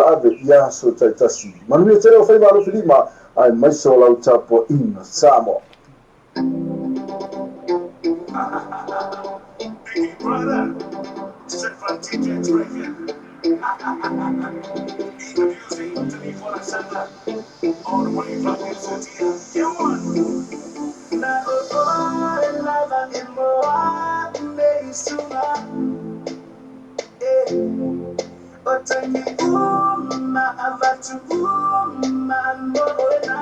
ave ia so taitasi manui te o fai malo filima ai mai so lau tapo ina samo brother set from TJ Dragon all the way from City you want na oh lava emoa meisuna Otani avatu moena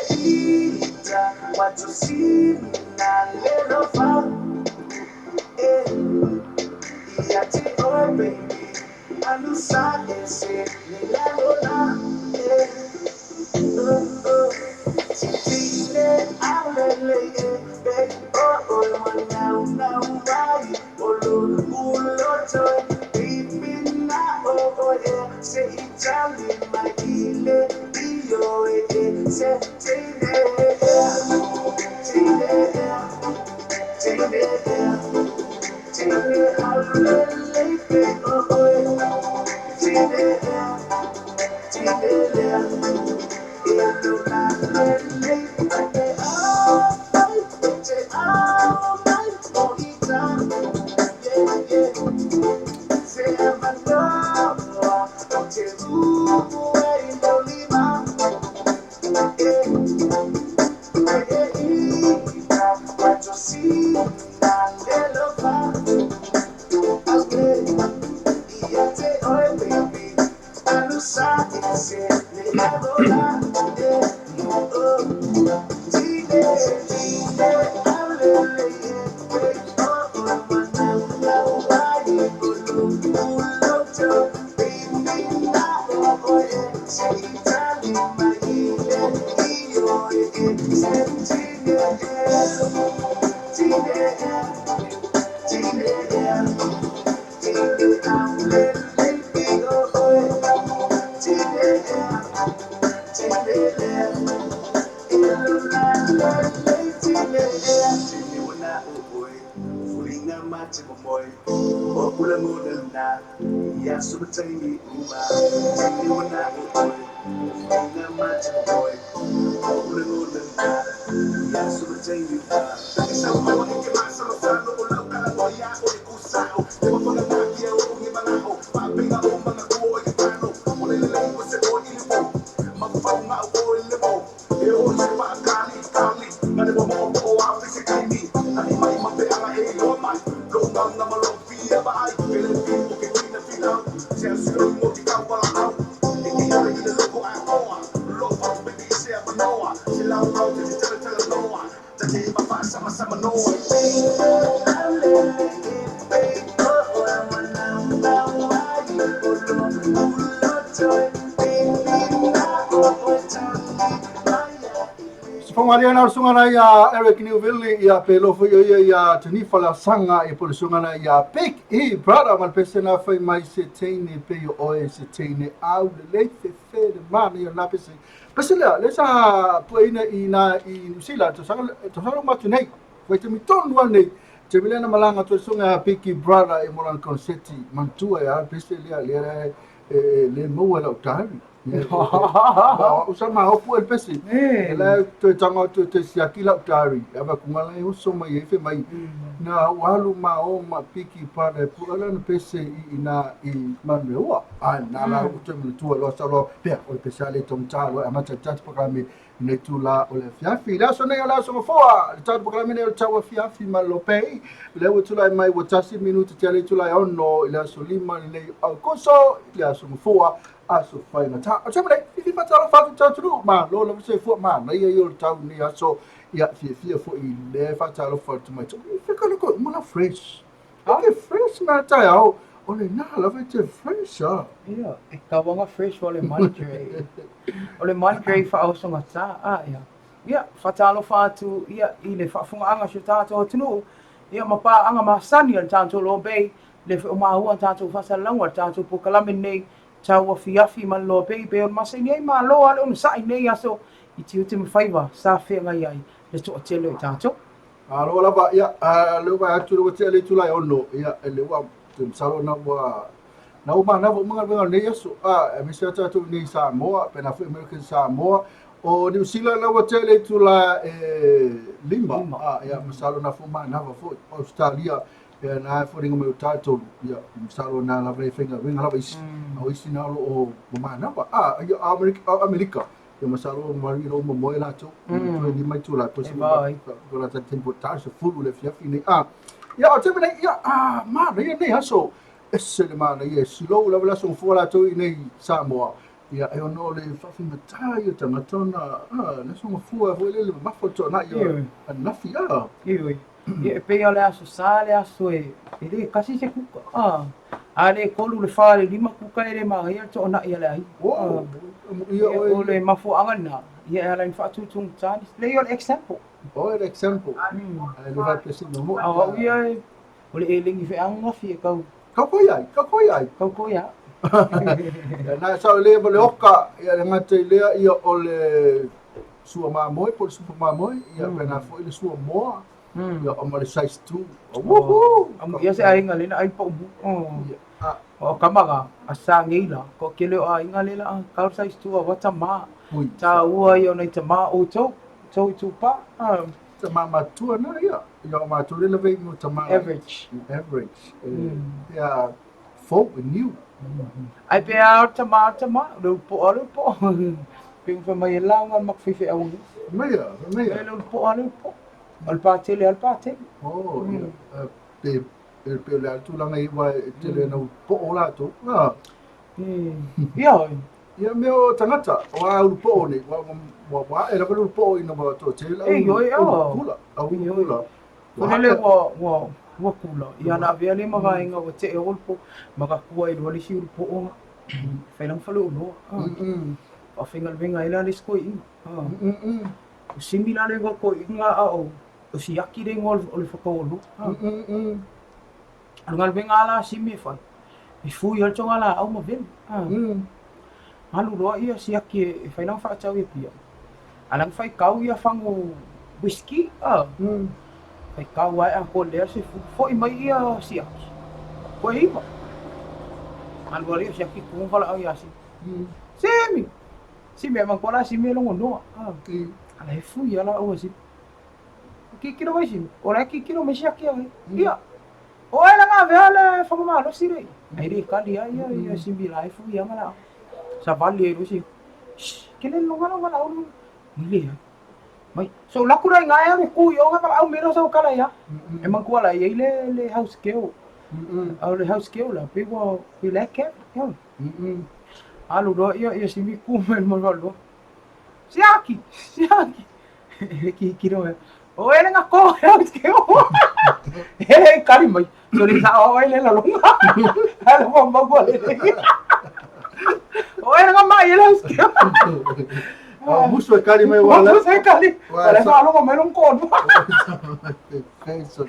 ita watu sina lelo fa yati oh baby anusa ese nilalona Tine alele baby oh now why uloto baby na oh yeah say Italy my ile iyo say tine alele baby oh tine Mariana sungana ya Eric Newville ya pelo fo ya tani fala sanga e por sungana ya pick e brother mal pesena foi mais se tene pe o se tene au le fe de mani na pese pesela lesa poina ina in sila to sanga matunei foi te miton wa nei te milena malanga to sunga pick e brother e molan concetti mantua ya pesela le mo la tari usama hopu el pesi ela to tanga to te siakila utari aba kumala uso mai efe mai na walu ma o ma piki para pula na pesi ina I manua na la uto mtu lo salo pe o pesale tom talo amata tat programe ne tula o le fiafi la so ne la so foa tat programe ne TAUAFIAFI ma LOABAY le utula mai watasi minuti tele tula ono ila solima ne Aukuso ila so foa aso fai na ta chamele I fatalo fatu tatu ma lo lo se fu ma na yo tau ni aso ya fia fu I le fatalo fatu mai fica no mona fresh okay fresh na ta ya ole na la vete fresh yeah e ka wanga fresh ole mangrave fa auso ngata ya fatalo fatu ya ile fa funga anga shutato tunu ya mapa anga masani al tanto LOABAY le fa ma huwa tanto fa salangwa tanto po kalamin nei TAUAFIAFI man LOABAY pe on masai ma lo al on sai nei aso iti utim faiva sa fe ngai ai le to tele tanto alo la ba ya lo ba tu lo tele tu la ono ya le wa Salo na wa na uma na mga mga ne so Mr. Tatu ni Samoa pena fu American Samoa o New Zealand na wa tele tu la lima ya masalo na fu ma na fu Australia ya na fu ringo me Tatu ya masalo na la ve finga ringa la isi o isi na lo o ma na ba ya America ya masalo mari ro mo mo la tu di mai tu la to si ba ko la tempo taso fu le fiafi ni ya o te ya ma ne haso esse le mana ia silo la la so fora to nei Samoa ia e ono le fafi matai o tangatona na so fua vo le mafoto na ia na fia ia pe ole aso sale aso ele kasi se kuka ale kolu le fale lima kuka ele ma ia to na ia lai ia ole mafo angana ia ala fa tu tung tani le yo example example le vai pesi no mo ia ole elingi fe anga fi ka Kau koiai. Na sa le oka ia ngate le ia ole sua mamoi por super mamoi ia pena foi le sua moa ia o male size 2. Amu ia se ainga le na ai po o kamaga asa ngila ko kele o ainga le la ka size 2 wa tama ta ua ia nei tama o to pa Tama tua na ia ma tu le ve no tama average yeah folk new ai pe a tama do po ping fa mai la ngal mak fifi au mai le po al patele pe le tu la ngai wa tele no po la tu ia meu tangata wa u po ni wa era ko po ina ba to tele kula Kule wa kula ia na via le maga inga o te o po maga kua i le si po o felang falu no a fingal venga ila le skoi o simila le ko inga o si aki le ngol o le fakolo ngal venga la simi fa i fu yo chonga la au ma ven halu ro ia si aki felang fa chau e pia alang fai kau ia fango whisky Ai kau ai a ko le se foi mai ia sia. Foi ima. Algo ali se aqui com fala ai assim. Simi mang kola simi lo ngono. Ala fu ia la o si. Ki kilo vai sim. Ora ki kilo me sia ki ai. Ia. O ela nga vele fa ma lo sire. Ai ri kali ai ia simi la fu ia mala. Sa vale ro si. Kele lo ngala o. Mile. Mai so la kura ngai ame ku yo nga au mero so kala ya emang ku ala ye le house keo au le house keo la pe wo pe le ke yo alu do yo simi ku men mo lo siaki ki kiro o ele nga ko house keo kali mai so le sa o ele la lo ala mo mo ko le o ele nga mai ele house keo muso kali mai wala. Muso kali. Wala sa alo mai long kon. Kaiso.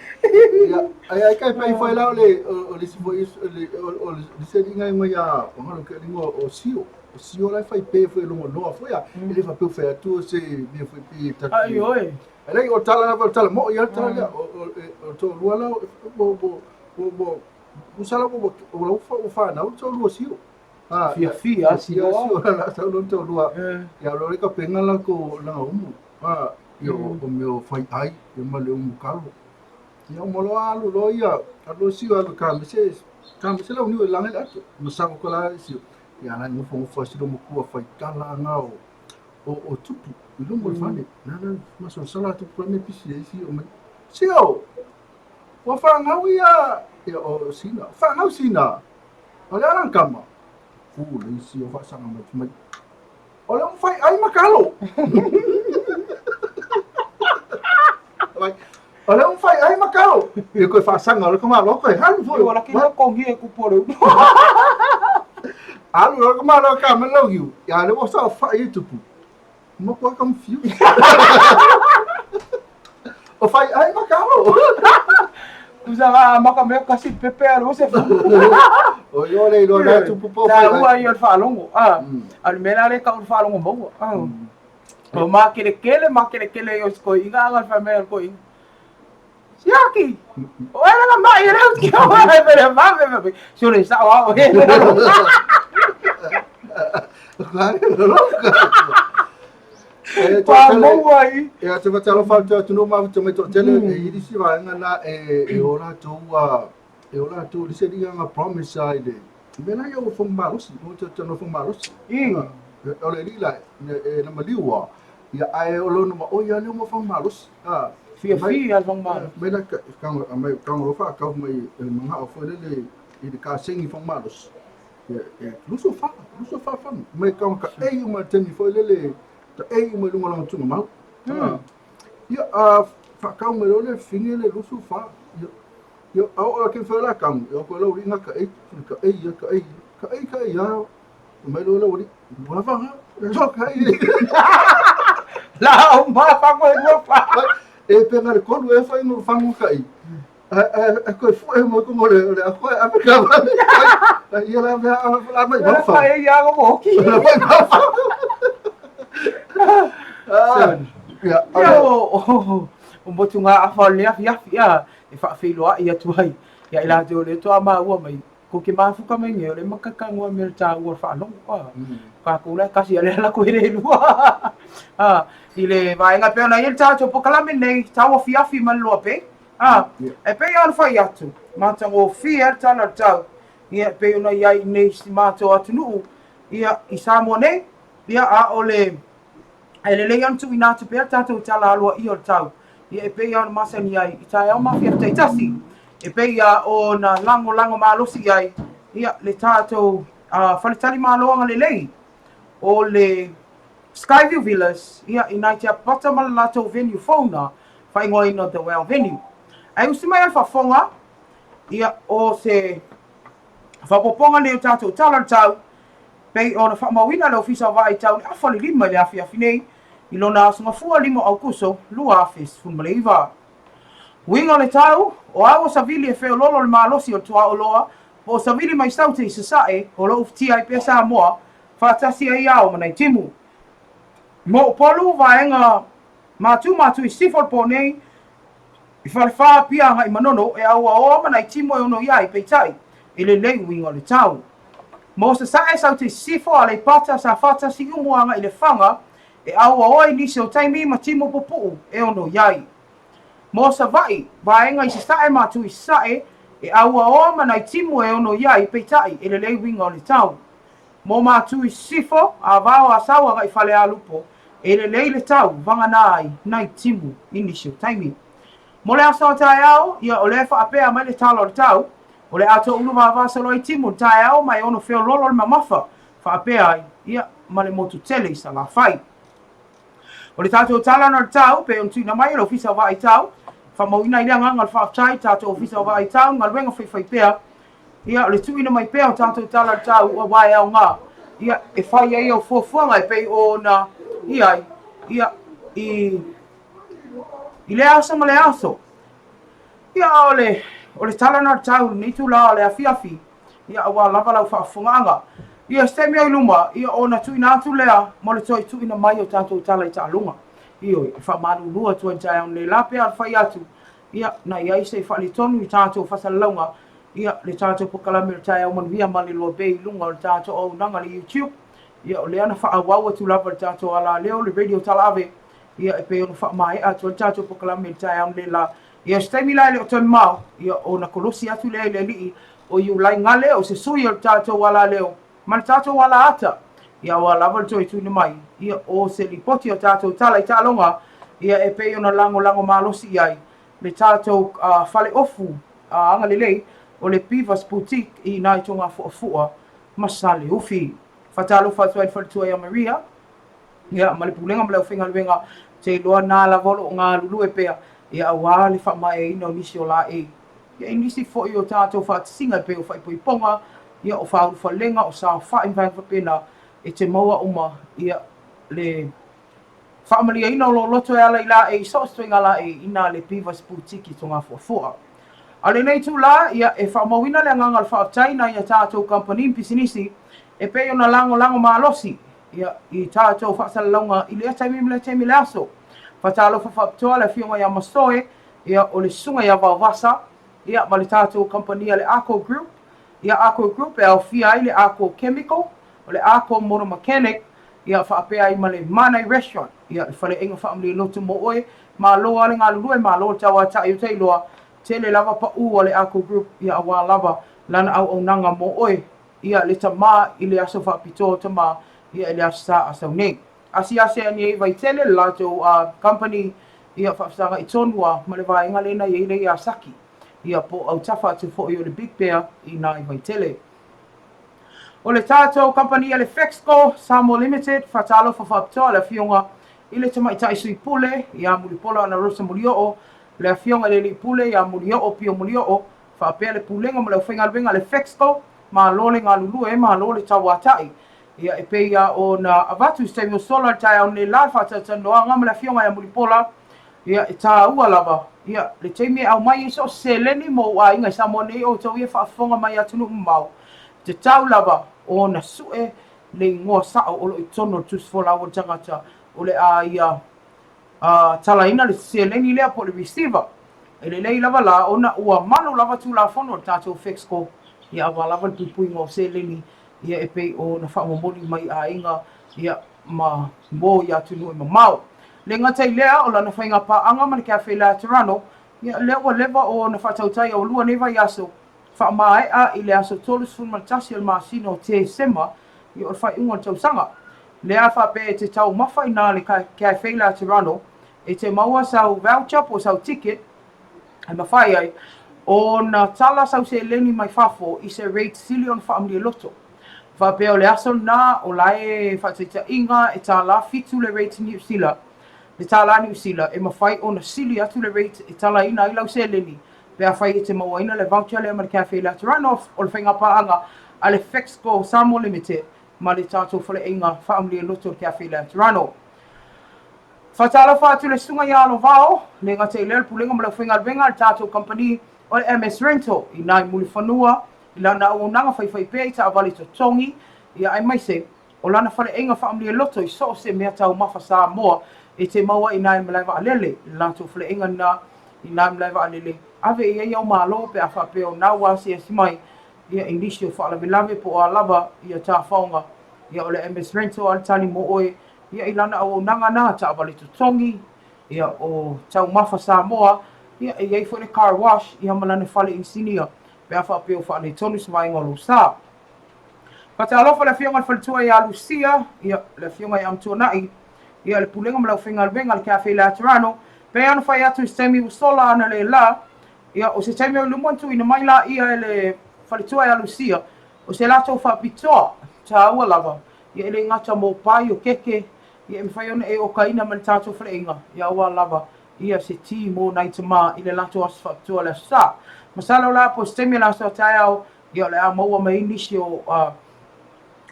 Ai kai pai foi lá o le foi o se dinga mai ya, ngalo ke dingo o sio lá fai pe foi longo no foi ele fa pe foi tu se me foi pe ta. Ai oi. Ele o tala mo ya tala o to luala bo usala bo o fa na o to lu sio. Fia sio la sa lo to lua ya lo ka penga la ko la umu yo o meu fai ai yo ma le umu kalo ya mo lo alu lo ya alo sio alu ka me se la uni la ngela mo sa ko la sio ya na mo fo sio mo ku fai kala ngao o tupu lo mo fa ne na ma so sala tu pro me pisi sio me sio wa fa ngau ya o sina fa ngau sina ole alang kama le isi o fasanga mai. Ole un fai ai makalo. Ole un fai ai makalo. E ko fasanga ole kama lo ko halu foi. Wala ki ko ngi ku pore. Alu lo kama lo ka me lo yu. Ya le wo sa fai tupu. Mo ko confused. O fai ai makalo. Usava makameo kasi pepero você o yo le lo na tu popo ta ua yo falongo al menare ka ul falongo mo o ma kele yo ko inga al famel ko Siaki. Wala nga mailaw ka wala pero mami. Sorry sa wa. Pamawai. Ya te matalo fa te no ma te meto tele e iri si va na e ora tu li se diga nga promise side. Bena yo fo malos, no te no fo malos. Ole li la na maliwa. Ya ai olo no o ya no mo fo malos. Fia al fong malos. Bena kang ro fa ka mai mga o fo le i de ka sengi fo malos. Ya luso fa fa. Mai ka e yo ma temi fo le ta e mo lunga longa tunu mau. Ya fa ka mo le finge le lusu fa. Yo au ke fa la kam yo ko lo ringa ka ya me lo wori wa fa so ka La o ma fa ko fa. E pe ngare ko lu e fa no fa mo ka ko fu e mo ko mo le a ko a ka ba ya la ba fa ya ko mo ki. Ya o botunga a fa le ya e fa filo ia tuai ya ila te le to ama ua mai ko ke mafu ka mai nge le makaka ngwa me ta ua fa long ka ko le kasi ale la ko ile lua ile vai nga pe na il ta to pokala me nei TAUAFIAFI man LOABAY e pe on fa ya tu ma ta o fi er ta na ta ia pe ona ia nei si ma to atunu ia isamo nei ia a ole ele le yan tu ina tu pe ta to tala lo i o tau ia e pe ia masani ai i tai au mafia te tasi e pe ia o na lango malosi ai ia le tato whalitali maloanga le lei o le Skyview Villas ia i nai te apata malalato venue fauna whaingoa ino the well venue ai usi mai al whafonga ia o se whapoponga leo tato tala tau pe o na whamawina le ofisa vai tau ni awhali lima le afiafi nei i lona asunga fua limo Aukuso, lua afis, funmaleiva. Winga le tau, o awa savili e feo lolo le malosi o tua o loa, o savili mai saute i sasae, o lo ufti ai pesa moa, whaatasi ai au manai timu. Mo polu vaenga matu i sifol po nei, i whalewha pia ngai manono e aua oa manai timu e ono iai peitai, i le lei winga le tau. Mo sasae saute i sifo a le pata sa whaatasi umuanga i le whanga, e aua oi nisi o taimi ma timo popu e ono iai. Mo sa vai, vaenga i se sae matu i sae, e aua o manai timo e ono iai peitai e le lei winga o le tau. Mo matu i sifo, a vao a sawa ngai whale a lupo, e le lei le tau, vanga nai, nai timo, i nisi o taimi. Mo le asa o tae au, ia o le wha apea mai le talo le tau, o le ato ulu vavasa loi timo tae au mai ono feo lolo le mamafa, wha apea ai, ia ma le motu tele i sa la fai. O le tātou tala na tau, pe on tuina mai, le ofisa wa i tau, whamauina i leanga ngal whaaftai, tātou ofisa wa i tau, ngal wenga whai pēa, ia o le tuina mai pēa o tātou tala na tau, ua wai au ngā, ia e whai ai au fuafuanga e pei o na, ia i le aso ma le aso. Ia o le tala na tau, ni tu la o le afiafi, ia ua lava lau whaafunganga, ia stemi ai luma, ia o na tuina atu lea, mo le toi tuina mai o tātou tala i ta alunga. Ia i whamaru lua tua i tai au le lape al whai atu. Ia na ia se whali tonu i tātou whasalaunga. Ia le tātou pokalame le tai au manuia ma le LOABAY lunga le tātou au nanga le YouTube. Ia o le ana whaawau atu lava le tātou ala leo le radio talave. Ia e pe ono whaamae atu le tātou pokalame le tai au le la. Ia stemi lai le o tonu mau. Ia o na kolosi atu le lii o iu lai ngale o se sui o le tātou ala leo. Ma le tātou ala ata, ia o lava le toi tuina mai, ia o se lipoti o tātou tala i tālonga, ia e pei ona lango malosi iai, le tātou whale ofu, anga lelei, o le Pivas Boutique i nai tonga fuafua, masale ufi. Whatalo whatuai whalitua ia Maria, ia ma le pulenga ma leo whinga luenga, te loa nā la volo o ngā lulu e pea, ia a wā le whamae ino nisi o la e. Ia nisi fo i o tātou whatisinga pe o whaipoiponga, ia o whauru whalenga o sa whaim vang whapena e te maua uma ia le whaamalia ina o lo loto e ala i la e i sostoi ngala e ina le Pivas Boutique i tonga fuafua. Ale nei tu la ia e whaamawina le anganga le whaaptaina ia tātou company pisinisi e pe ona lango malosi ia i tātou whaasalaunga i le taimi le aso. Whatalo whaaptoa le whionga ia masoe ia o le sunga ia vavasa ia ma le tātou company le Aukuso Group ia Aukuso Group e aufia ai le Aukuso Chemical o le Aukuso Motor Mechanic ia whaapea ai ma le Manai Restaurant ia le whale inga whaamli lotu mo oe ma loa le ngā lulue ma loa tawa ta i tei loa te le lava pa ua le Aukuso Group ia awa lava lana au nanga mo oe ia le tama i le aso whaapito tama ia le asa asau nei. Asi ani e vai tele le lato company ia whaafsanga i tonua ma le vaenga lena i le ia saki ia po au tafa atu fo i o le Big Bear i nā i vai tele. O le tātou company le Fexco Samo Limited whatalo whawhapitoa le fionga i le tama i tai sui pule ia mulipola na rosa mulio le fionga le li pule ia mulio pio mulio whaapea le pulenga ma le whainga lwenga le Fexco ma lole ngā lulue ma lole tauatai ia e peia o na avatu stemi o solar tai au ne la whatatanoa ngama le fionga ia mulipola ia e tā ua lava ia le teimi au mai iso seleni mo a inga Samo nei o tau ia whaafonga mai atunu mau te tau lava o na sue le ngoa sao o lo i tono tusfola o tangata o le a ia talaina le seleni lea po le receiver e le lei lava la o na ua manu lava tu la fono o tātou Fexco ia awa lava le pupui ngō seleni ia e pei o na whaamomoni mai a inga ia ma mo ia tunu e mamau le ngatai lea o lana whainga paanga ma le Cafe La Tirano ia lea ua leva o na whatautai o lua neva i aso whaamaea i le aso tolu sfulmatasi al masino te sema i o le whai unga tausanga. Lea whape e te tau mawhai nā le Cafe La Tirano e te maua sau voucher po sau ticket ai mawhai ai o na tala sau se leni mai whafo i se rate silion whaamlia loto. Whape o le aso nā o lae whataita inga e tā la fitu le rate New Zealand. Le tala New Zealand e mawhai o na sili atu le rate e tala ina i lau se leni. Pea whai e te mawaina le voucher le ma Cafe La Tirano o le whainga paanga a le Fexco Samo Limited ma le tātou whale inga whaamlia loto le Cafe La Tirano. Whatala whātu le sunga ia alo vao, le ngata i lel pulinga ma le whainga le tātou company o le MS Rental i nai muli whanua i lana o nanga whai pea i ta avali to tongi i ai mai se o lana whale inga whaamlia loto i so se mea tau mawha sa moa e te maua i nai malaiwa alele i lātou whale inga na i nai malaiwa alele. Ave ia iau malo pe a whapeo nā wasi e simai ia inisio whaalavelave po a lava ia tā whaunga ia o le MS Rental al tani mo oe ia i lana au nanga nā ta avali to tongi ia o tau mawha Samoa ia e iei fo le car wash ia malane whale insinia pe a whapeo whaale tonu sa ngolo sa. Pata alofa le fionga le whaletua ia Lucia ia le fionga i amtuanai ia le pulenga ma lau whinga le Cafe La Tirano pe anu whai atu i stemi usola ana le la ia o se taimi o lumontu ina mai la ia e le whaletua ia Lucia o se lato whapitoa ta ua lava ia ele ngata mo pai o keke ia me whai ona e o kaina ma le tātou whaleinga ia ua lava ia se ti mo nai tama i le lato as whapitoa le sa masala o la po se taimi la sa tai au ia le a maua mai nisi o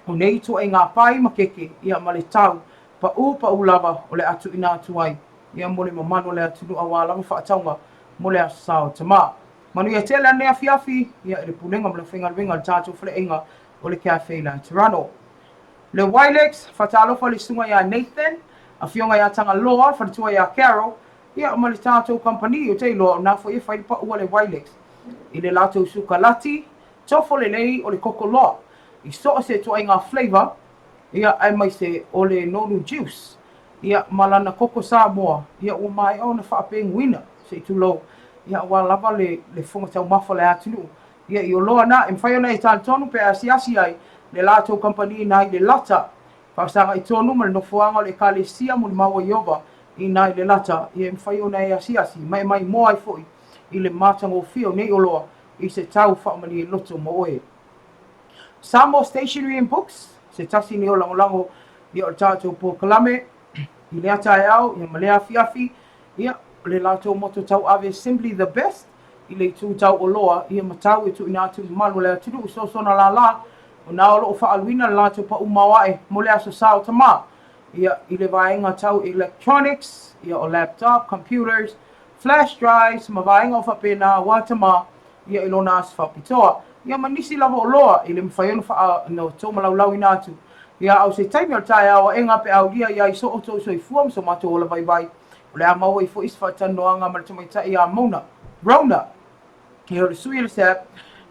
nei to e ngā pai ma keke ia ma le tau pa u lava o le atu ina atu ai ia mo le mamano le atu awa lava whaataunga mo le asao tama. Manu ia tele ane afiafi ia le pulenga ma le whainga le tātou whaleinga o le Cafe La Tirano. Le Wilex whatalofa le sunga ia Nathan a fionga ia tanga loa whaletua ia Carol ia ma le tātou company o te loa na fo ia whaipa ua le Wilex i le latou sukalati tofo le lei o le kokoloa i so se tua inga flavor ia ai mai se o le nonu juice ia malana koko Samoa ia o mai o na whaapenguina se tu lo ia wa lava le fonga tau mafa le atunu ia i o loa na e mwhai ona e tāna tonu pe asi ai le latou company nai le lata whaasanga i tonu ma le nofuanga o le kalesia mo le maua iova i nai le lata ia e mwhai ona e asi mai moa ai foi i le matanga o fio nei o loa i se tau whaamani e loto mo oe. Samo Stationery and Books se tasi ni o lango ia o le tātou po kalame i le ata e au ia ma le afiafi ia le latou moto tau ave simply the best i le tu tau o loa ia matau e tu ina atu malu le atu so sona la o na o loo whaaluina le latou pa umawae mo le aso sao tama ia i le vaenga tau electronics ia o laptop, computers, flash drives ma vaenga o whapena watama ia i lona aso whapitoa ia manisi lava o loa i le mwhaionu wha no tō malaulau ina atu ia au se taimi o tae au enga pe au lia ia i so o tō so i fuam so mato o la vai le a mau i fo is whaatanoanga ma le tamaita i a mauna Rona e o le sui le se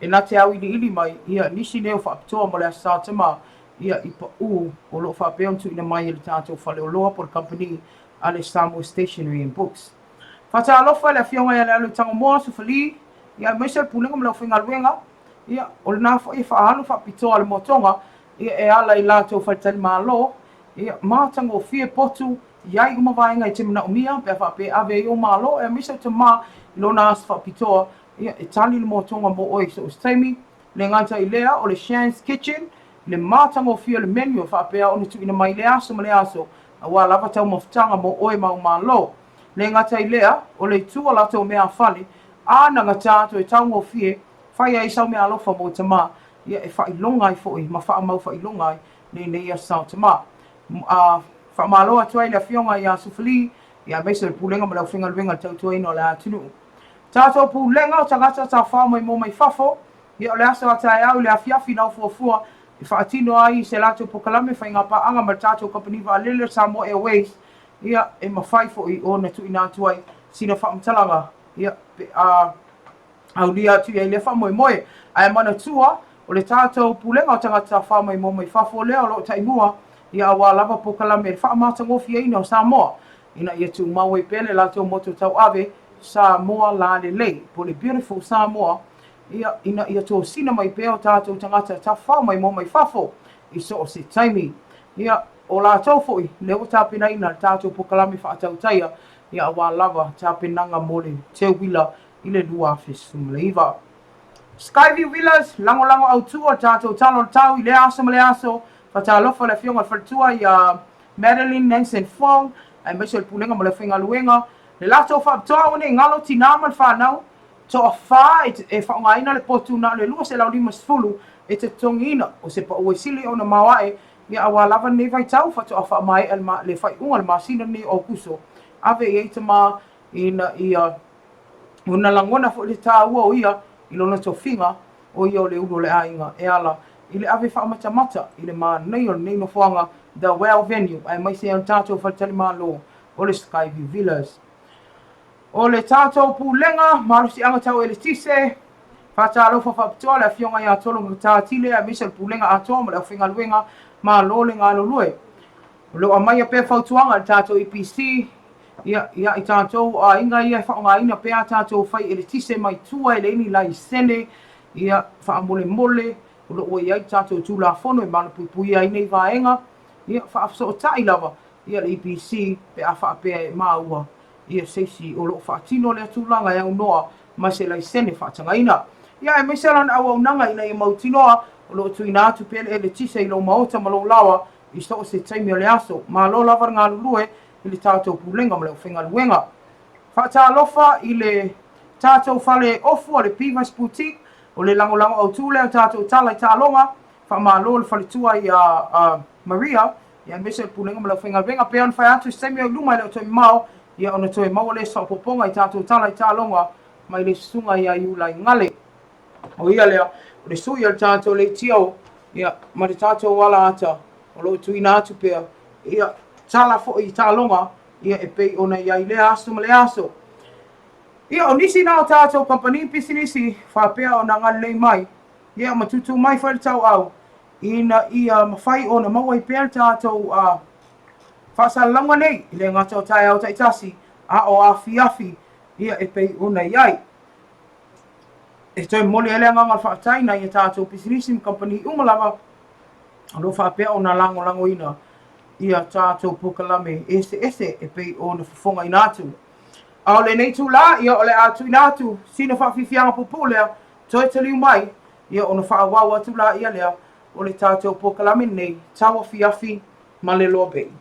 e nā te au ili mai ia nisi neo whaapitoa mo le a Sātama ia i pa o lo whaapea tu ina mai i le tātou whale o loa por company a le Samuel Stationery and Books. Whata alofa le a fionga ia le alu tango moa sufali ia meisa le pulenga mo le whinga luenga ia o le nā i whaahalu whaapitoa le motonga ia e ala i lātou whaitani mālo ia mātango o fie potu iai uma vaenga i te mana umia pe whaapea ave i o mālo e meisa te mā i lona as whaapitoa ia e tali le motonga mo oi so ustaimi le nganta i lea o le Shan's Kitchen le mātango o fia le menu o whaapea o tu ina mai le aso ma le aso a wā lava tau mawhitanga mo oi mau mālo le ngata i lea o le tua lato mea whale a na ngata to e taungo o fie whai ai sau mea alofa mo te mā ia e whai longai foi ma wha mau whai longai ne ia sau te mā wha māloa tuai le fionga i a sufali ia meisa le pulenga ma lau whinga luenga tau tuai no le atunu tātou pulenga o tangata tā whao mai mō mai whafo ia o le aso a tai au le afiafi nau fuafua i whaatino ai se lātou pokalame whai ngā paanga ma tātou company wa lele Samoa Airways ia e mawhai fo i o na tu ina tuai sina whaamtalanga ia au lia tu ia i le wha moe moe ai mana tua o le tātou pulenga o tangata tā whao mai mō mai whafo lea o lo taimua ia awa lava pokalame e whaamatangofi ina o Samoa ina ia tu maue pele lātou moto tau ave Samoa la le lei po le beautiful Samoa ia ina ia to sina mai peo tātou tangata ta whao mai mō mai whafo i so o se taimi ia o la tau foi le o tāpina ina tātou pokalame whaatau taia ia awa lava tāpinanga mole te wila i le lua fesum leiva Skyview Villas lango lango au tua tātou talo tau i le aso ma le aso whatalofa le fionga whatua i Madeline Nansen Fong ai meso le pulenga mo le whinga luenga le lato whaapitoa wane ngalo tinaman whanau to a wha e whaongaina le potu na le lua se lau lima sfulu e te tongina o se pa ue sili o na mawae ia awa lava nei vai tau whato a wha mai le whai unga le masina ni Aukuso ave i eita ma ina ia una langona fo le tā ua o ia i lona to whinga o ia o le ulo le ainga e ala i le ave whaamata mata i le maa nei o nei no whanga The Well Venue ai mai se an tātou whaitali maa lo o le Skyview Villas o le tātou pulenga marusi anga tau e le tise whata alofa whapitoa le fionga i a tolo ngā tātile a misa le pulenga a toa ma le whinga luenga ma lo le ngā lulue o leo a mai a pē whautuanga le tātou EPC ia i tātou a inga ia whaonga ina pēa tātou whai e le tise mai tua e le ini lai sene ia whaamole mole o lo oi ai tātou tūla whono e mana pui ai nei vaenga ia whaafso o tai lava ia le EPC pe a whaapea e maua ia seisi o lo whaatino le tūlanga e au noa mai se lai sene whaatanga ina ia e meselan au au nanga ina i mautinoa o lo tuina atu pele e le tise i lo maota ma lo lawa i sto o se taimi o le aso ma lo lava ngā lulue i le tātou pulenga ma le whinga luenga whaata alofa i le tātou whale ofu o le Pivas Boutique o le lango lango au tūle o tātou tala i tālonga wha ma lo le whale tua i Maria ia mese pulenga ma le whinga luenga pe an whai atu semi o luma i le o toi mau ia ona toi mau le sa poponga i tātou tala i tālonga mai le sunga i a iulai ngale o ia lea o le sui al tātou le tiao ia ma le tātou wala ata o lo tuina atu pea ia tala fo i tālonga ia e pei ona ia i le aso ma le aso ia o nisi na o tātou company pisinisi whapea o na ngalei mai ia matutu mai whai tau au ina ia mawhai o na maua i pēr tātou whasalanga nei i le ngata o tai au taitasi a o afiafi ia e pei ona iai e toi mole ele nganga whaataina i tātou pisinisi company umalava alo whapea o na lango lango ina ia tātou pukalame ese e pei o na whafonga ina atu. A le nei tūla ia o le atu ina atu sina whawhiwhianga pupulea toi taliu mai ia o na whaawawa tūla ia lea o le tātou pukalame nei TAUAFIAFI ma le LOABAY.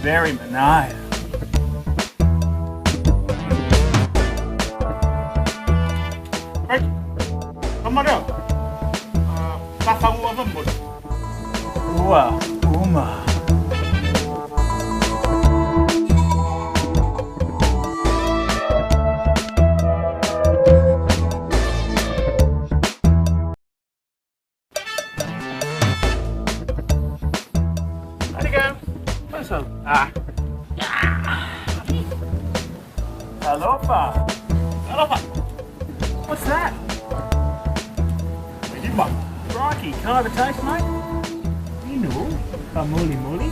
Very benign. Hey, come on out. Kakao apa mo? Wah, uma. What's that? Crikey, can I have a taste, mate? You know, muli.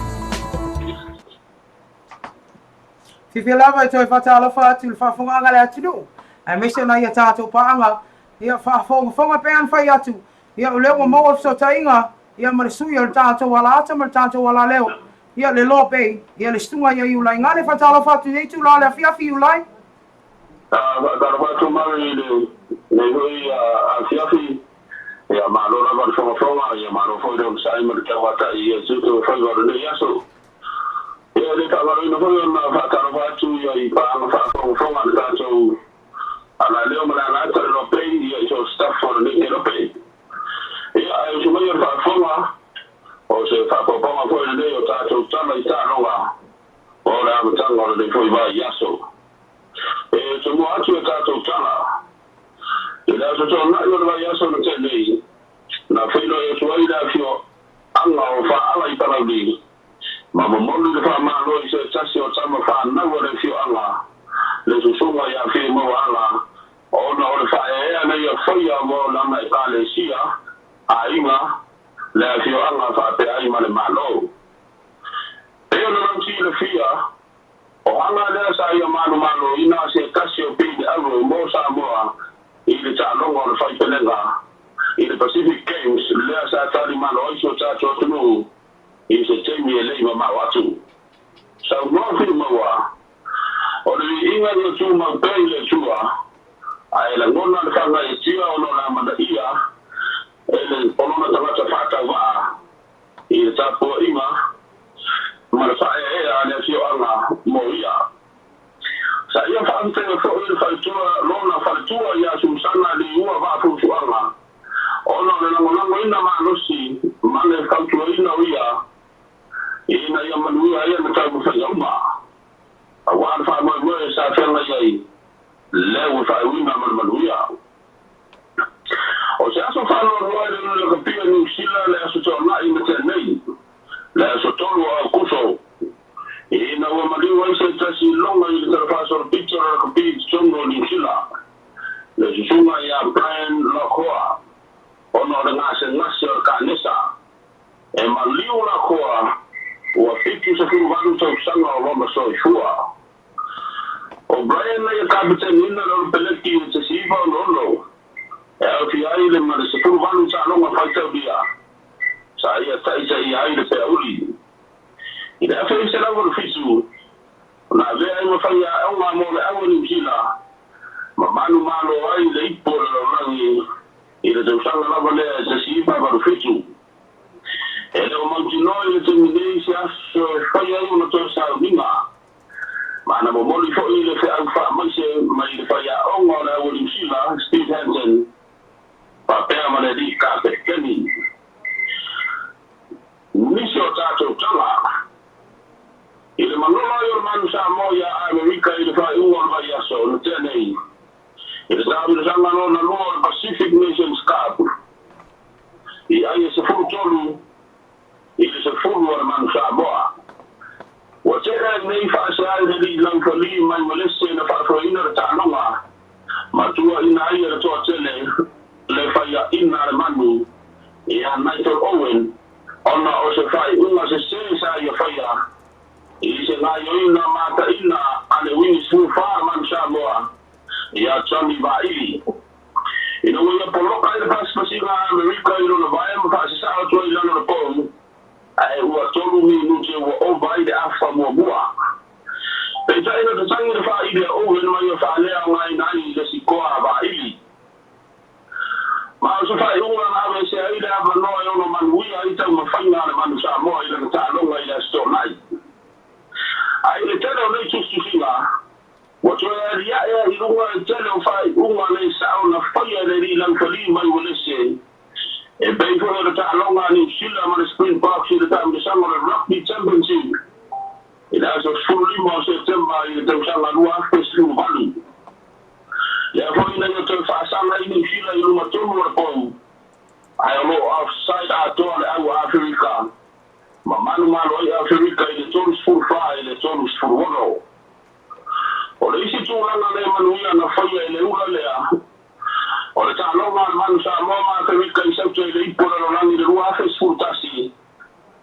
Fifi lava e toi fatalo fatu il fa funga ngale atu. Ai mese na ia tātou paanga, ia whaafonga pe an whai atu, ia o leo mau o tainga, ia marisui o tātou wala ata, ma tātou wala leo, ia le LOABAY, ia le stunga ia iulai, ngane whatalo whatu nei tu la le afiafi iulai? Whatu mari le hui afiafi, ia malora wadu whonga, ia malo whoi reo sai mara tawata ia tuto whoi wadu nei aso. Ia le tāwaro ina whoi ona whatalo watu ia I paanga whonga le tātou ala leo mara ngata le LOABAY ia I so staff for the nei LOABAY. Ia ai sumai o whaafonga, o se whaapoponga whoi nei o tātou tala I tāronga, o le amatanga o le whoi wai aso. Se mua atu e tātou tala. I rea so tōna I ora vai aso na tēnei. Na whaino e suai rea fio anga o wha ala I parauri. Ma mamonu le wha mālo I se tasi o tama wha nawa re fio anga. Le susunga I a whie mawa ala. O na o le wha e ea nei a whaia mo lama I pāle sia. A inga. Le a fio anga wha pe aima le mālo. E o na rauti le fia. O hanga lea sa ia manu ina se kasi o pili aru mo sa moa I le tālonga o le whaipelenga I le Pacific Games lea sa tali manu oiso tātou tunu I se teimi e leima mau atu. Sa unua whiu maua o le inga ni o tū mau pēi le tua a e la ngona le whanga e tia o no la manda ia e le olona tangata whātau waa I le tāpua ima ma le whae e a le fio anga mo ia. Sa ia whaamtenga fo I le whaitua lona whaitua ia sumsana li ua wāpusu anga. Ono le lango ina maanosi mane whautua ina o ia ina ia manuia ia na tau whai auma. A wāna whaamai sa whenga iai leo whaiwina manuia. O se aso whanau roa le kapia New Zealand le aso tōna I me tenei. Le aso tolu o Aukuso. Ina ua mariwa I se tasi longa I le tarafaso o picture o kapi tongo New Zealand. Le susunga I a Brian Lakoa. Ono le ngase o kanesa. E maliu Lakoa ua fitu sa kuru vanu tau sanga o loma so I fua. O Brian na ia kapiten ina lo peleki I te siva o lolo. E au fi ai le mare sa kuru vanu sa longa whaitau dia. Sa ia taisa I ai le pea uli. I rea whai se lau fisu. Na vea I mawhai a aunga mo le awa New Zealand. Ma manu malo ai le ipo le laurangi. I le tausanga lawa lea se siipa waru fisu. E leo mautinoi le teminei se aso whai ai una toa sa uninga. Ma na momoli fo I le whai au wha maise mai le whai a aunga le awa New Zealand, Steve Hansen. Pa pea ma le di kape keni. Nisi o tātou tala. I le manola I o manu sa moia a Amerika I le whai unga vai aso na tēnei. I le tāwi le sanga no na loa le Pacific Nations Cup. I ai e se furu tolu. I le se furu o le manu sa moa. Wa tēra nei whaase ai le li lankali mai malese na whaafoina le tānonga. Matua ina ai le toa tele le whai a ina le manu. I a Nigel Owen. Ona o se whai unga se sa ia whaia. I se ngai o ina mata ina ane wini smu whaa man sa moa. Ia Johnny Vaili. Ina wina poloka I le pasipasiga Amerika I lona vae ma whaase sa atua I lana na pou. Ai ua tolu mi nute ua ova I le afa mua mua. Peita ina te tangi le wha I le owen mai o wha lea ngai nai le sikoa Vaili. Ma o se whai unga na awe se ai le awa noa I ono manuia I tau mawhainga le manu sa moa I le tālonga I le sto nai. Ai le tele o nei tustu singa. Wato e ria e I runga e tele o whai unga nei sao na whaia le ri lankali mai o lese. E beifo e le tālonga New Zealand ma le Springboks I le tāmdesanga le Rugby Championship. I le aso fulima o September I le tausanga lua festival valu. Ia foi na yo te whaasanga I New Zealand I luma tonu le pou. Ai alo offside a toa le au Afrika. Ma manu malo I Afrika I le tonu sfuru wha I le tonu sfuru wono. O le isi tūlanga le manuia na whaia I le ura lea. O le tālonga le manu sa moa ma Afrika I sautu I le ipura lo langi le rua afe sfuru tasi.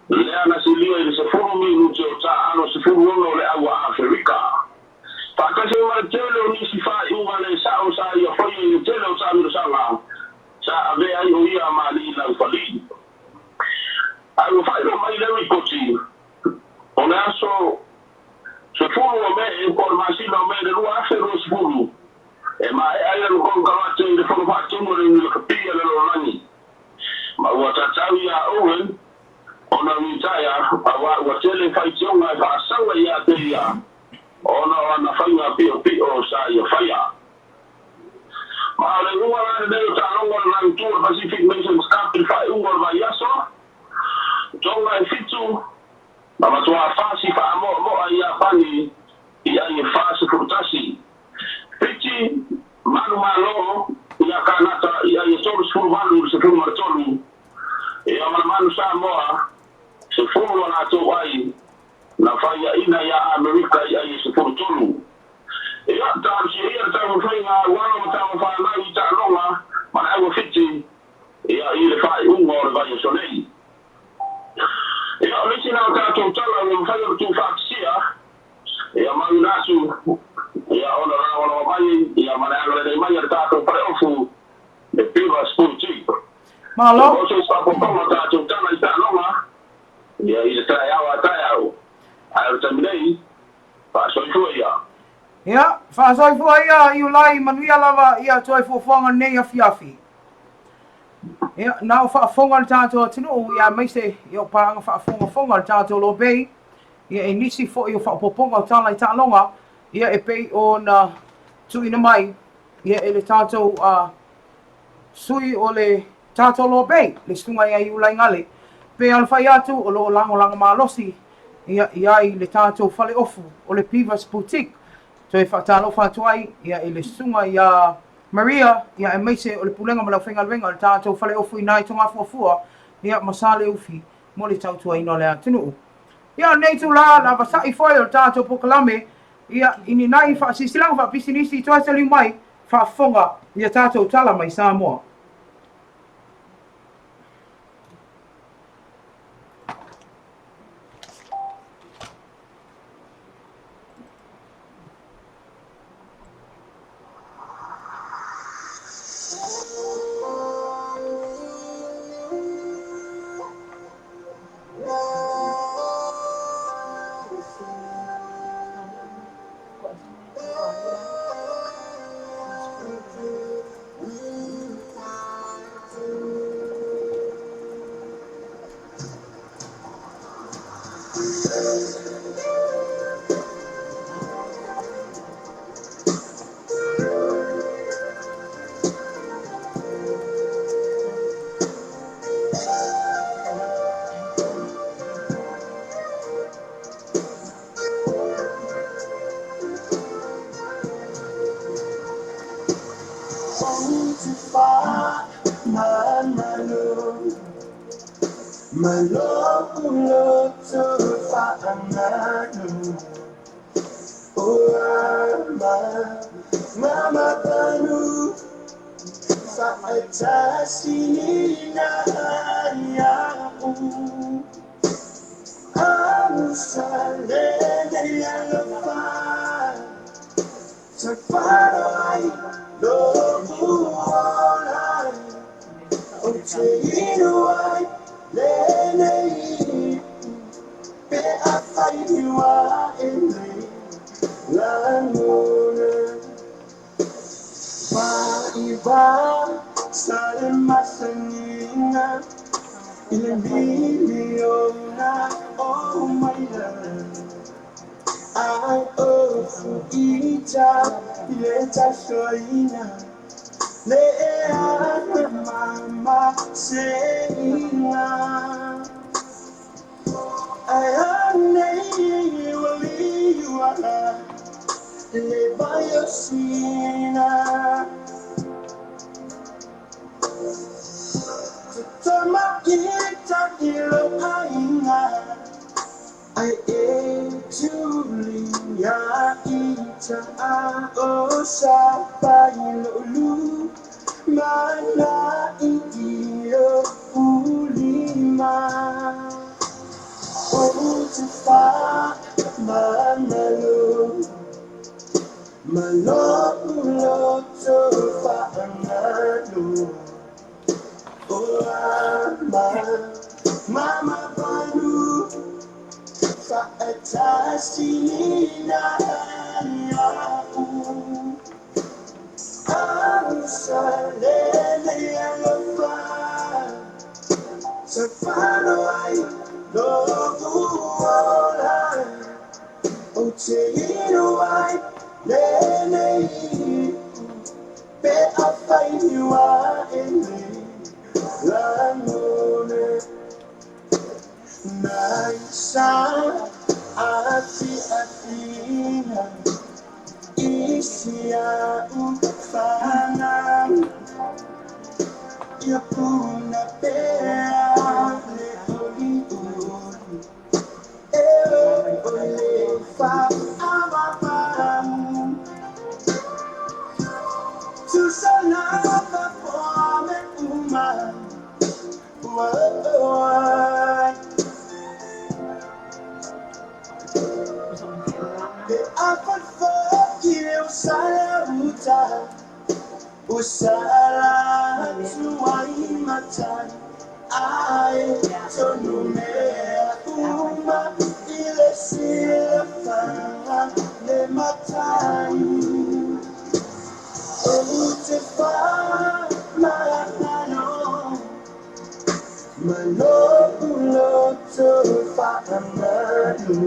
Lea na si lia I le sefuru minuti o ta ano sefuru wono le au Afrika. Whakase ma le tele o nisi wha I unga le sao sa ia whai i tele o tāmiru sanga. Sa ave ai o ia mali na whali. Ai o whai no mai lewi koti. O ne aso, se furu o me, e kor masina o me, le rua afe ro se furu. E mai ai anu kon kawate i le whanu whātumu le ni kapia le lo rangi. Ma ua tatau ia Owen, ona mitaya, wa tele whai tionga e whaasawa ia te ia. Ona wana whainga pio sa ia whaia. Ma le ua rane neo ta longa na rangitua Pacific Nations Cup i whai unga wa iaso. Tonga e fitu, ma matua whasi wha moa ia pani ia i whasi frutasi. Piti, manu malo, ia kanata, ia i tolu sfuru manu se furu maratolu. Ia manu sa moa, se furu wana ato wai, na whaia ina ia Amerika ia i se furu tolu. Ia tāu si ia tāu whainga wano tāu whanai i tā longa, mana ewa fiti, ia i le whai unga o le vai solei. Ia o lisi nao tātou tala o mwhai o tu whakisia, ia mai nasu, ia ona rana o mai, ia mana agore nei mai ar tātou pareofu, e piva sputi. Malo. O se whapokonga tātou tala i tā longa, ia i le tai au. Ai o taminei, whasoifua ia. Ia, whaasoifua ia i ulai manuia lava ia toi fuafuanga nei afiafi. Ia, nau whaafonga le tātou atinu, ia meise i o paranga whaafonga le tātou LOABAY, ia e nisi fo i o whaapoponga o tāla i tā longa, ia e pei o na tuina mai, ia e le tātou sui o le tātou LOABAY, le stunga ia i ulai ngale, pe alwhai atu o loo langa malosi, ia i le tātou whale ofu o le Pivas Boutique, so e whaatalo whaatuai, ia e le sunga ia Maria, ia e meise o le pulenga malau whenga wenga, le tātou whale ofu i nai tonga fuafua, ia masale ufi, mo le tautua ino le atunu. Ia nei tu la wasai foi o le tātou pokalame, ia ini nai whaasisilang whaapisinisi i toa tali mai, whaafonga, ia tātou tala mai Samoa. Mama Banu Fa'atasina Yaku Amusalele Yalofa Safano Ai Lobuola Ocheino Ai Lele Be Afaiwa Ele Lamone Naisa Ati Atina Isia Ufana Yapuna Pea Leoli Ole Fa Amapam Susanapa Pome Uma Usala tuwaimatan ai tonumea uma ile silafanga le matai utefa manano manobulo tofa amadu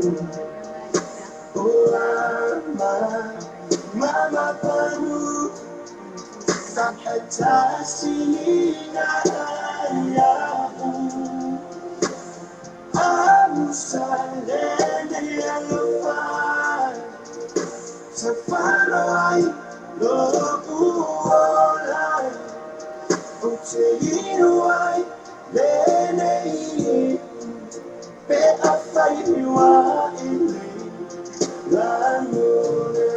mama panu Fa'atasina Yaku Amusalele Yalofa Safanoi Lobuola Ocheiroi Lene Be Afaiwa Ile Lamone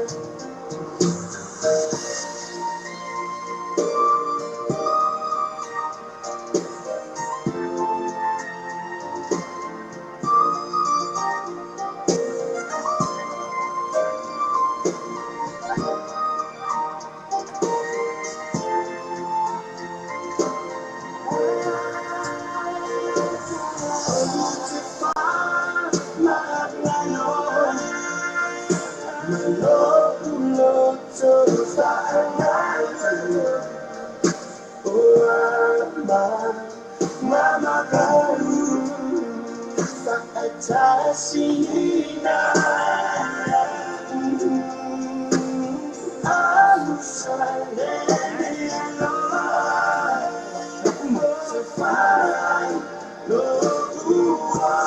Mama Garu Fa'atasina Amusalele Aloha Safari Lobuola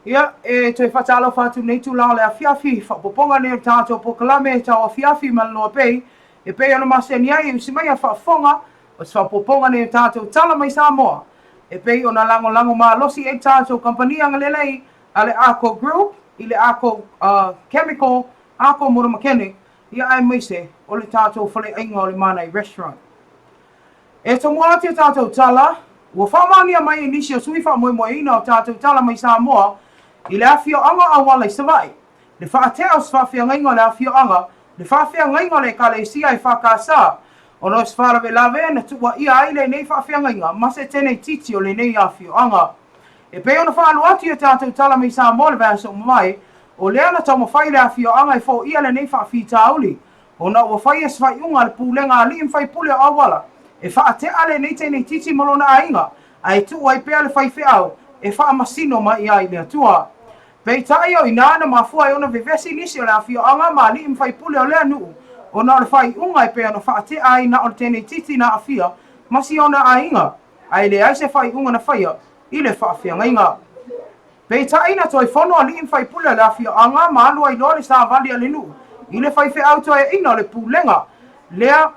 Ia, toi whatalo whatu nei tu lao lea fiafi, whapoponga nei tātou pokalame, TAUAFIAFI man LOABAY, pei ana maseni ai, usimai a whafonga, o whapoponga nei tātou tala mai Samoa. Pei ona lango maa losi e tātou kampania ngalelei, ale Aukuso Group, ile Aukuso Chemical, Aukuso Motor Mechanic, ia ai meise, o le tātou whale ainga o le mana i restaurant. Tomoa te tātou tala, ua whamania mai e nisi o sui wha moe ina o tātou tala mai Samoa, I le afio anga a wala I savai. Le whaateo s whawhia ngainga le afio anga, le whawhia ngainga le kalesia I whakasa. O no s wharawe lawe na tuwa ia aile nei whawhia ngainga, mase tenei titi o le nei afio anga. Pe ona whaalu atu e tātou tala mai Samoa le vāsa o mai, O lea na tau mawhai le awhio anga I fo ia le nei whaafi tauli. O na ua whai es whai unga le pūlenga ali im whai pule o awala. E wha te ale nei te nei titi malona a inga. Ai tu ai pea le whai whiau. E wha masino ma ia I le atua. Pei tai o inana mafua I ona vevesi nisi o le awhio anga ma ali im whai pule o lea nuu. O na le whai unga e pea na wha te ai na o te nei titi na awhia. Masi ona a inga. Ai le ai se whai unga na whaia. I le whaafia inga. Pei tai na toi fono ali im whai pule le awhio anga ma alu ai lore sa vali a le nuu. I le whai whiau toi e ina le pūlenga. Lea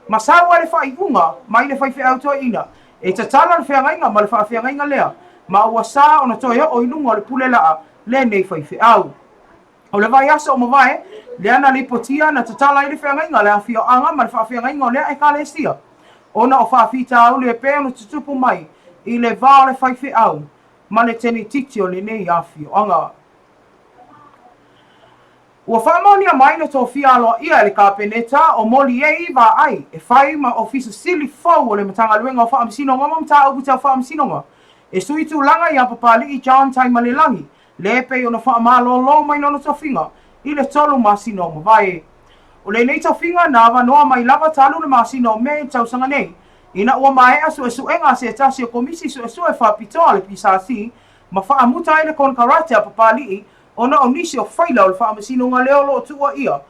masawa le whai unga mai le whai whiau toi ina. E ta tala le whiangainga ma le whaafiangainga lea. Ma ua sa ona toi o ilunga le pule laa le nei whai whiau. O le vai asa o mawai, le ana li potia na ta tala I le whiangainga le awhio anga ma le whaafiangainga o lea e ka le sia. Ona o whaafita au le pēo na tutupu mai I le vā le whai whiau. Ma le teni titi o le nei awhio anga. Ua whaamaunia mai na tō fia aloa ia le kāpeneta o moli e iwa ai e whai ma ofisa sili fau o le matanga luenga o whaamsinonga ma mta au tau whaamsinonga. E sui tū langa I apapali I John Tai Malilangi le pei o na whaamalo lo mai nono tofinga I le tolu masino ma vai. O le nei tofinga na wanoa mai lava talu le masino me tau sanga nei. Ina ua mai asu e suenga se tasi o komisi su e su e whaapitoa le pisasi ma whaamuta I le konkarate apapali ona o nisi o whaila o le whaamasino ngā leo lo tua ia.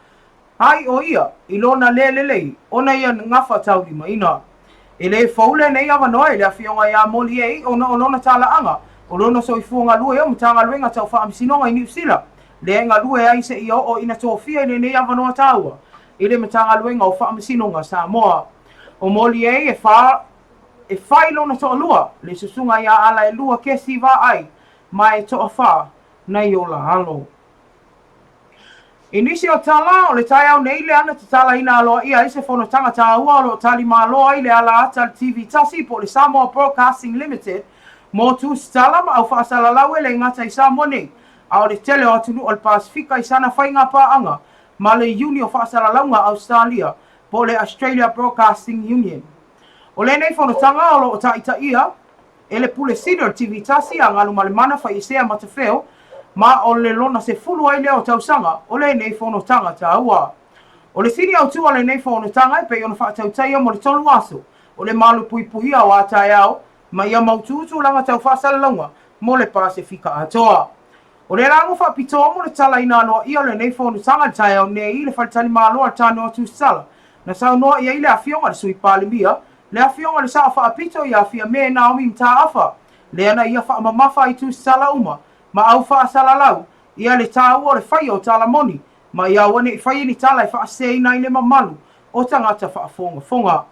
Hai o ia, I lona lelelei, ona ia ngafa tau li maina. E le faule nei awa noe le awhionga ia moli ei, ona o lona tala anga. O lona so I fuanga lue o mtanga luenga tau whaamasino ngā I New Zealand. Le ngā lue ai se I o ina tōwhia I le nei awa noa taua. I le mtanga luenga o whaamasino ngā Samoa. O moli ei e whai lona toa lua, le susunga ia ala e lua kesi wā ai, mai toa wha. Nei o la halo. I nisi o tala o le tai au nei le ana te tala ina aloa ia I se whono tangata ua o lo tali māloa I le ala ata le TV tasi po le Samoa Broadcasting Limited mo tu stala ma au whaasala laue le ngata I Samoa nei a o le tele o atunu o le Pasifika I sana whainga paanga ma le uni o whaasala launga Australia po le Australia Broadcasting Union. O le nei whono tanga o lo o taita ia e le pule sino TV tasi a ngalu malemana whai isea matawheo ma o le lona se fulu ai leo tausanga o le nei whono tanga taua. O le sini au tua le nei whono tanga e pe ona whaatau taia mo le tolu aso o le malu pui puhi au a tai au ma ia maututu langa tau whaasala launga mo le Pasifika atoa. O le rango whaapitoa mo le tala ina anoa ia le nei whono tanga tai au nei le whaitali māloa tano atu sala. Na sau noa ia I le awhionga le sui palimia le awhionga le saa whaapito I awhia me Naomi mta afa le ana ia whaamamafa I tu sala uma ma au whaasala lau, ia le tāua le whai o tala moni, ma ia wane I whai ni tala I whaasei I le mamalu, o tangata whaafonga.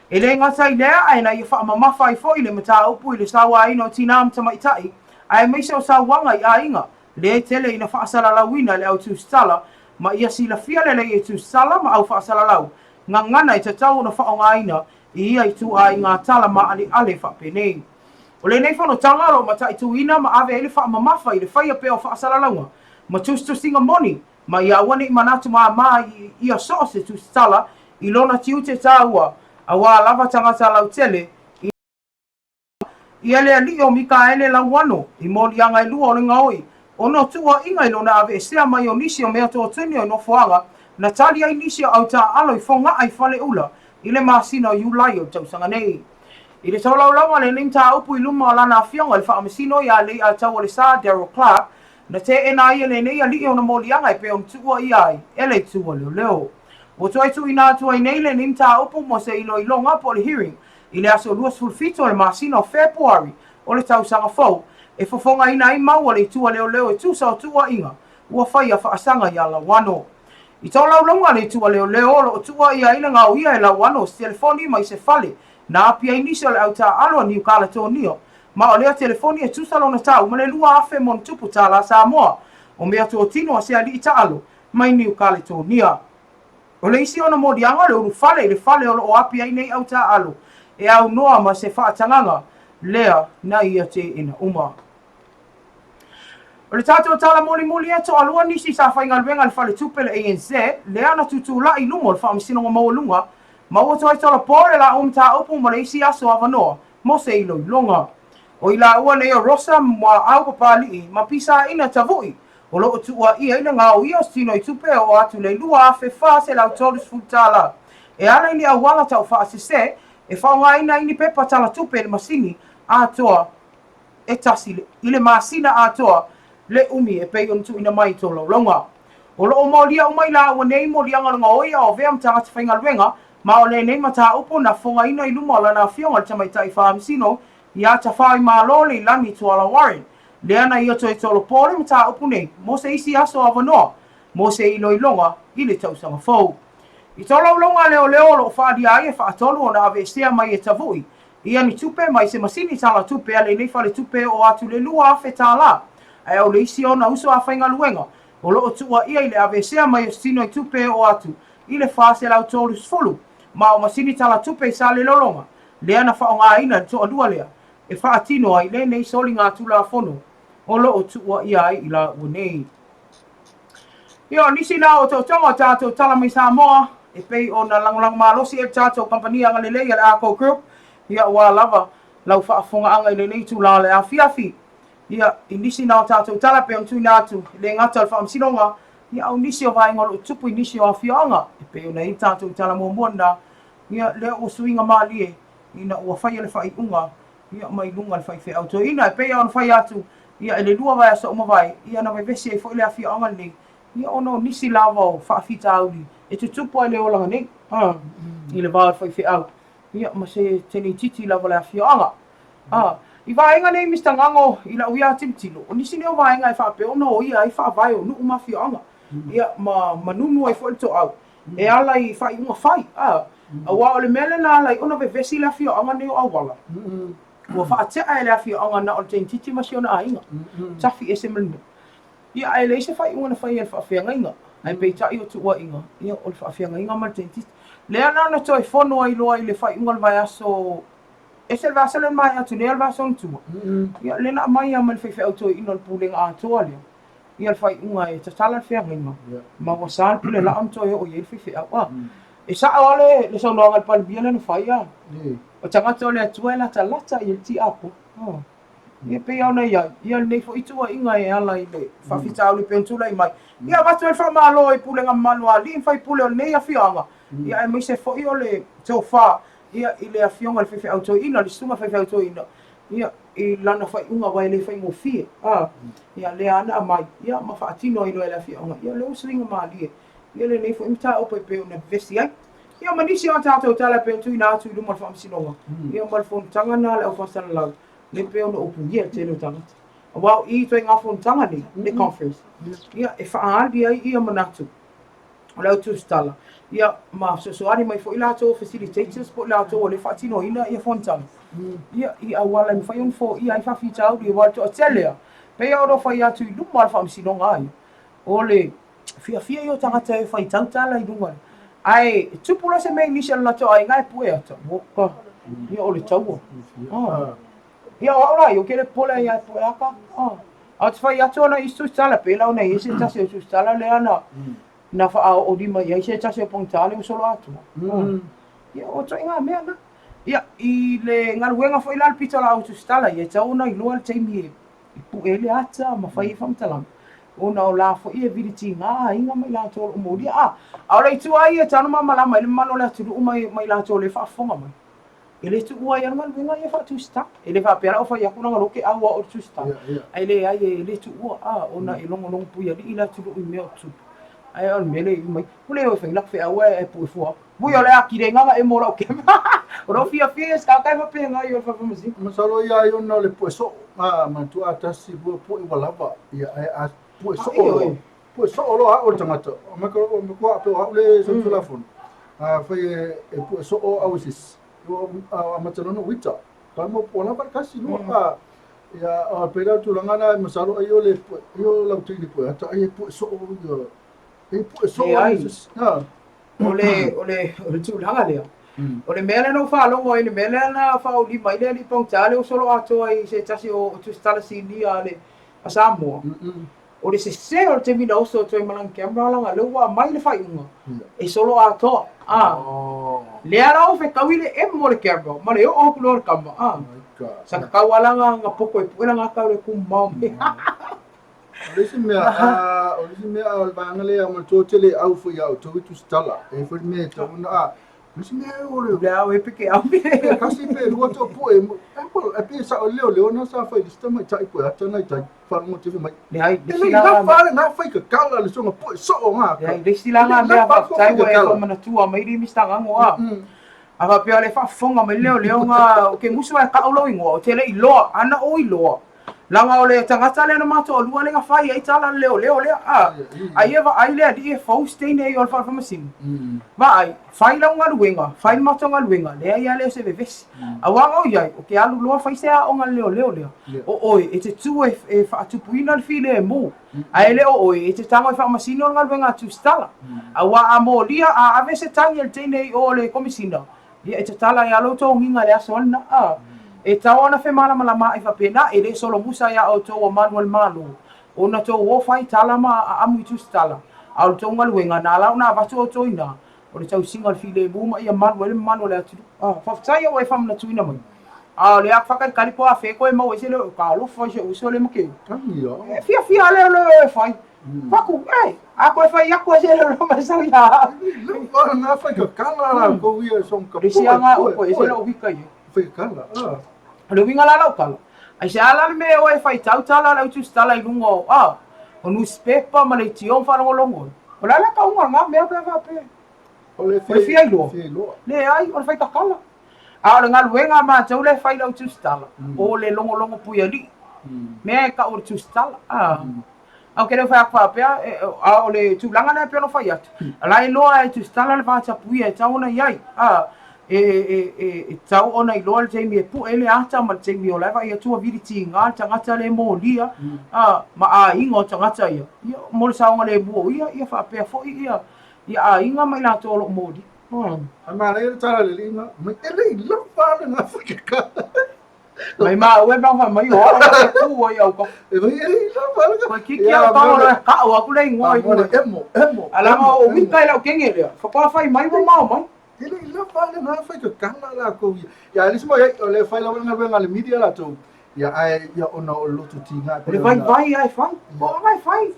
E le ngata I lea, aina ia whaamamafa I fo I le mata upu I le sawa ino tina amta maitai, ai meise o sawanga I a inga, le tele ina whaasala lauina le au tu stala, ma ia sila fia le le tu stala ma au whaasala lau, ngangana I tatau na whaonga ina, ia I tu a inga tala ma ali ale whapenei. O le nei whono tangaro ma ta itu ina ma ave ele wha mamafa I le whaia peo whaasala launga. Ma tustu singa moni, ma ia wane I manatu maa ia so se tu stala, I lona tiu te tāua, a wā lava tangata lau tele, ia lea li o mika ele lau wano, I moli anga I lua o le ngaoi. O no tua inga I lona ave sea mai o nisi o mea tō tuni o no fuanga, na tali ai nisi o au ta alo I whonga ai whale ula, I le masina o iulai o tausanga nei. I le tau laulanga le ning tā upu I luma o lana awhionga le whaamasino ia le a tau o le sā Daryl Clark na te ena ia le nei a li o na molianga I pe o mtua I ai e le tua leo leo. O tuai tu ina tua I nei le ning tā upu mo se ilo ilonga po le hearing I le aso luas fulfito le masino o February o le tau sanga fau e fofonga ina I mau o le tua leo leo e tusa o tua inga ua whai a whaasanga ia la wano. I tau laulanga le tua leo leo o tua ia ina ngau ia e la wano se telefoni mai se fale na apia inisi o le au tā aloa New Caledonia, ma o lea telefoni e tusalo na tau, ma le lua afe mon tupu tā la Samoa, o mea tō tino a se ali I ta alo, mai New Caledonia. O le isi ona modianga le uru fale, le fale o apia inei au tā alo, e au noa ma se whaatanganga, lea na ia te ina uma. O le tātou tala moli e to alua nisi sa whainga luenga le whale tupele ANZ, lea na tutula I lungo le whaamisinonga maulunga, ma o toi tola pore la ta upu ma le isi aso awanoa, mo se ilo ilonga. O ila ua nei o rosa mua au papali ma pisa ina tavui, O lo tu wa ia ina ngau ia sino I tupe o atu le lua fe fa se lau tolu sfutala. E ala ini awala tau fa se e fa nga ina ini pepa tala tupe le masini atoa e tasi ile masina atoa le umi e pei on tu ina mai tolo longa. O lo mo lia o mai la o nei mo lia nga oia o vea mtanga te whainga luenga ma o le nei mata upo na fonga ina I luma la na fionga le tamai tai whaamisino I ata whai maa lo le lani tuala Warren. Le ana I ato e tolo pōre mata upo nei mo se isi aso avanoa mo se ilo I longa I le tausanga fau. I tolo longa leo leo lo whaadi ai e whaatolo o na ave sea mai e tavui. Ia ni tupe mai se masini tala tupe ale nei whale tupe o atu le lua afe tala. Ai au le isi o na uso a whainga luenga. O loo tua ia I le ave sea mai o sino I tupe o atu. I le whaase lau tolu sfulu. Ma o masini tala tupe sa le lolonga. Le ana whaonga ina to adua lea. E whaatino ai le nei soli ngā tula fono. O loo tua ia ai I la unei. Ia nisi na o tau tonga tātou tala mai Samoa. E pei o na lang malosi e tātou kampania ngale lei ale Aukuso Group. Ia ua lava lau whaafonga anga I le nei tu la le afiafi. Ia I nisi na o tātou tala pe on tui nātu le ngata al whaamsinonga. Ia au nisi o vaenga lo tupu I nisi o afianga. E pe o na I tātou tala mua ia le o suinga malie. Ina ua whai le whai unga. Ia mai lunga le whai whi auto. Ina e pe o na whai atu. Ia ele lua vai asa umawai. Ia na vai vesi e whai le afianga nei. Ia ono nisi lava o whaafita auli. E tu tupu ai le o langa nei. I le vār whai whi au. Ia ma se teni titi lava le afianga. I vaenga nei Mr. Ngango I la uia timtilo. O nisi neo vaenga e whaape ono o ia e whaavai o nuu mafianga. Ia ma nunu ai whai to au. E ala I whai unga whai. A wa o le mele na ala I ona ve vesi le afianga neo awala. Ua whaatea e le afianga na o le teni titi masi ona ainga. Tafi e se melina. Ia ai le se whai unga na whai e whaafeanga inga. Ai peita I o tua inga. Ia o le whaafeanga inga ma le teni titi. Le ana na toi fono ai loa I le whai unga le vai aso. E se vasa le mai atu le vasa on tua. Ia le na mai ama le whai auto ino le pulenga atoa lea. Ia le whai unga e tatala le whea inga. Ma wasal pule la am toi o ye le whai au. E sa ale le saunoanga le palibia le na whai a. O tangata o le atua e la talata I le ti apo. Ia pe au nei ai. Ia le nei fo itua inga e ala I le whawhita au le pentula I mai. Ia watu e whamalo I pulenga manua li whai pule o nei a whianga. Ia e maise fo I o le tau wha. Ia I le afionga le whai auto ina, le sunga whai auto ina. Ia I lana whai unga wai le whai ngofie. Ia le ana a mai. Ia ma whaatino ino e le afionga. Ia le usuinga maa lie. Ia le nei fo imta opa I peo na vesti ai. Ia manisi o tātou tala peo tui nā atu I luma whaamisinonga. Ia malfon tanga nā le au whasana lau. Le peo na opu ia tēnu tangata. Wau I toi ngā fon tanga ni, le conference. Ia e whaali ai ia manatu. O lau tu stala. Ia ma sosoari mai fo I lātou facilitators po lātou o le whaatino ina ia fontanga. Ia I awala I whai fo ia I whawhita au I wala to a telea. Pea oro whai atu I luma al whaamisinonga ai. O le fia I o tangata e whai tautala I lunga. Ai tupula se mei nisi ala to ai ngai pue ata. Woka. Ia o le taua. Ia o ora I o kele pole ia pue aka. A te whai atu ana I stustala pela ona I se tasi o stustala le ana. Na wha o rima ia I se tasi o pongtale o solo atu. Ia o to inga mea na. Ia I le ngaluenga fo ila pita la o stustala ia tauna I loa le taimi e pue le ata ma whai whamtalang. Ona o la fo ia viditi nga inga mai la tolo modi a le tu ai e tanu mama la mai le mano le tu mai la tolo le fa fonga mai ele tu ai ana mai nga ia fa tu sta ele fa pera o fa ia kuna ngalo ke a o tu sta ai le ele tu ona e longo longo puia li la tu I me o tu ai o mele mai pule o fa la fe a e pu fo bu yo le akire nga e mora o ke ro fia ska kai fa pe nga yo fa musi masalo ia yo no le pueso ma tu atasi bu pu I walava ia a Pues solo o tangata. Me ko ape o le so telefon. Foi pues o ausis. O amatano wita. Tamo pona par kasi no ya a pera tu langana masalo ayo le yo la tini po ata ai pues so yo. Pues so ole tu langa le. Ole mele no fa lo o ine mele na fa o li mai le pong tale o solo ato ai se tasi o tu stala sini ale asamo. O le se o te mina oso toi malang camera langa lewa mai le whai unga. E solo a toa. Le ara o fe kawile e mo le camera. Ma le o kulo le kama. Sa kakawalanga nga poko e puela nga kau le kumau. Olesi mea o vangale a matotele au foi au tu stala. E foi me to na. Olesi mea o le. Lea o e peke au Pe kasi pe ro to po e pe sa o leo na sa foi lista mai tai po ata na tai fa mo te mai. Lea i Ele na fa na foi ka kala le so po so o nga. Lea i resi langa lea fa tai wa e fa mana tua mai ri mista ngango a. Aka pia le fa fonga mai leo nga o ke musu ai ka ulo ingo o te le i loa ana o i loa. Langa o le tangata le na mato o lua le nga fai ai tala leo lea a. Ai eva ai lea di e fau steine e o fa masin. Va ai fai la nga luenga, fai mato nga luenga, lea ia leo se vevesi. A wanga o iai o ke alu loa fai sea o nga leo lea. O oi e te tu e fa atupuina le file e mu. Ai le o oi e te tango e fa masino nga luenga tu stala. A wa a mo lia a ave se tangi el teine o le komisina. Ia e te tala ia lo tō nginga le asona a. E tawana fe malama e fa pena e le solo musa ia o tō Manuel Malu. O na tō o fai tala ma a amu tu stala. A o tō ngaluenga na lau na vatu o tō ina. O le tau singa le file buma ia Manuel atu. Whaftai o e whamna tuina mai. A le ak whakai karipo a wheko e mau e se le ka alo fai se uso le makeu. Fia le e fai. Paku, a koe whai ako se le roma sau ia. Na fai ka kala la ko ia son ka. Resi anga o koe e se le o wika ia. Fai kala. Le winga la lau kala. Ai se ala me o e fai tau tala lau tu stala i lungo o newspaper ma le tion whanongo longo. O la ka unga ngā mea pe pe. O le fia i loa. Le ai o le fai kakala. A o le ngā luenga ma tau le fai lau tu stala. O le longo puia li. Mea e ka o le tu stala. Au kere fai akwa pea o le tūlanga na pia no fai atu. Ala i loa e tu stala le vāta puia e tau ona iai. E tau ona i loa le teimi e pu ele ata ma le teimi o laiva ia tua viriti ngā tangata le mō lia ma a ingo tangata ia mo le saonga le buo ia whapea fo ia a inga mai la tōlo mō li ma le tala le linga mai ele i lapa le ngā whakaka mai ma ue bang mai o ala ke pu ia uko e mai ele i lapa le ko kiki a tau le ka o aku le ngoi emo ala ma o wika ila o kenge lea whakoa whai mai wa mao mai ele i lapa le ngā whakaka la ko ia ele simo o le whai lawa ngā le media la tō ia ai ia ona o lotu tinga le vai ai fai o vai fai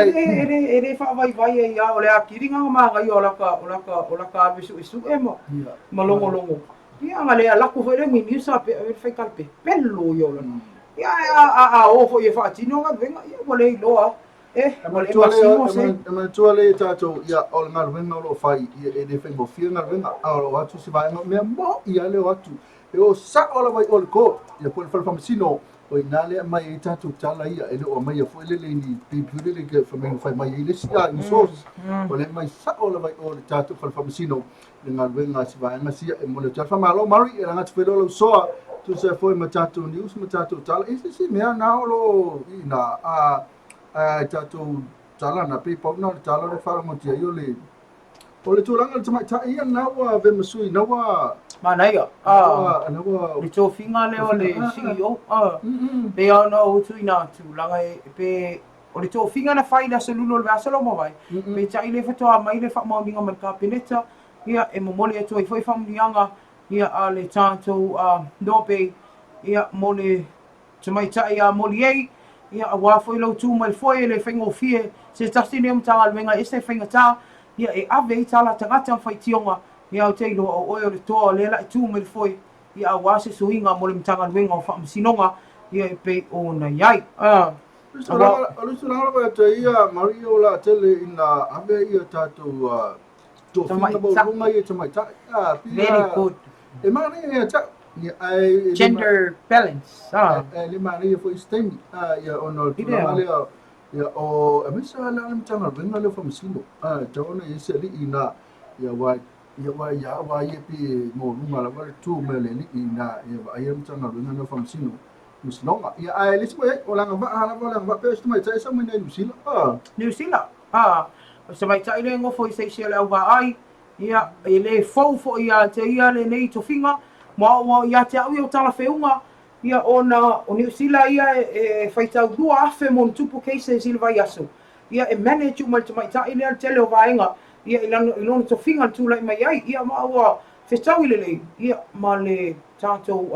ele fa vai ia o le akiringa ma ga o laka bisu isu emo malongo ia ngale ala ku foi le mini sa pe fai kalpe pelo yo ia a o foi fa tino ga venga ia vole loa ma tuale tato ia o ngā venga lo fai e de fai mo fia ngā venga a o atu se vai me mo ia le atu e o sa ola vai o ko ia po fa famsino o inale mai tatu tala ia ele o mai fo ele ni pipu le ke fa mai fai mai ele sia in sos o le mai sa ola vai o tatu fa famsino le ngā venga se vai ngasia e mo le tatu malo mari e nga tfelo lo soa tu se foi ma tatu news ma tatu tala e se me na lo ina tatu tala na pe pau na tala le fara mo tia yo le o le tūranga le tamai tai ia nawa ve masui nawa mana ia nawa le tō whinga leo le CEO pe au na o tuina tūlanga pe o le tō whinga na whai la saluno le asalo mo vai pe tai le whatoa mai le whamaoninga mai ka peneta ia e momole e toi foi whamunianga ia a le tātou nope ia mo le tamai tai a moli ei ia a wafoi lau tū mai foi le whaingo fie se tasi ne mtanga luenga e se whainga tā ia e ave i tala tangata whai tionga ia o teilo o oe o le toa le la i tū mai foi ia a wase suhinga mo le mtanga luenga o whaamsinonga ia e pei o na iai Alusu nara te ia Mario la tele ina ave ia tātou tō whinga mo runga ia tamai tai very good e mana ia tā gender balance le mana ia foi stemi ia ono tūranga lea ia o amisa la le mtanga venga le famsino taona ise li ina ia wa ia pi mo lunga la va tu mele li ina ia mtanga venga le famsino musnonga ia ai le simo o langa va hala va langa pe sto mai sai sa mai New Zealand so mai tai le ngofo i se le au ai ia le fo ia te ia le nei to finga mo ia te au o tala feunga ia ona o New Zealand ia e faitau dua afe mo tupu cases il vai aso ia e manage mal mai tai le tele o vaenga ia ilon to finga tu lai mai ai ia ma wa fetau ile ia ma le tato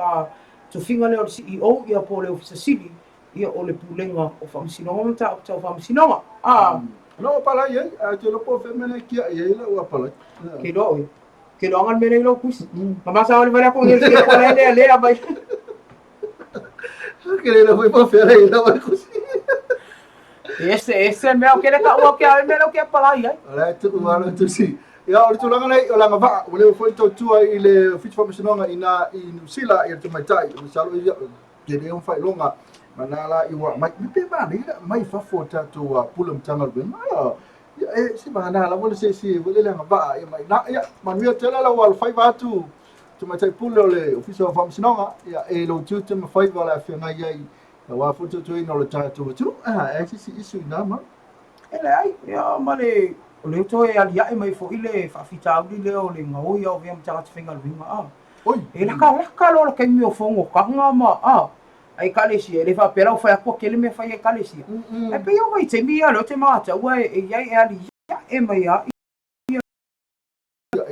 to finga le o CEO ia po le ofisa sili ia o le pulenga o whamisinonga mata o tau whamisinonga. No pala ye, te lopo femene kia ye la ua pala. Ke do e. Ke do angan mene ilo kusi. Mamasa wale wale ako ngel siya kwa lene lea bai. Kere la foi pa fera ye la ua kusi. Ese mea o kere ka ua kia mene o kia pala ia. Ala tu ua tu si. Ya o tu langa nei o langa va, o le foi to tua i le fitu whamisinonga ina i New Zealand i te maitai. Misalo i te reo whai longa. Manala i wa mai me pe ba ni mai fa fota to pula mtanga be ma si mana la vole si vole la ba mai na ya manuia tela la wal fai va tu mai tai pula le official farm sinonga ya e lo tu te ma fai va la fe ngai ai la wa foto tu no le ta tu si isu na ma Ele ai, ia male o le to e ali ai mai fo ile fa fita uli le o le ngau ia o vem tanga te finga luinga oi e laka lo ke mi o fongo kanga ma ai kalesia ele fa pela o fa ko kele me fa e kalesia e pe o vai te mi alo te mata ua e ai ali e mai ya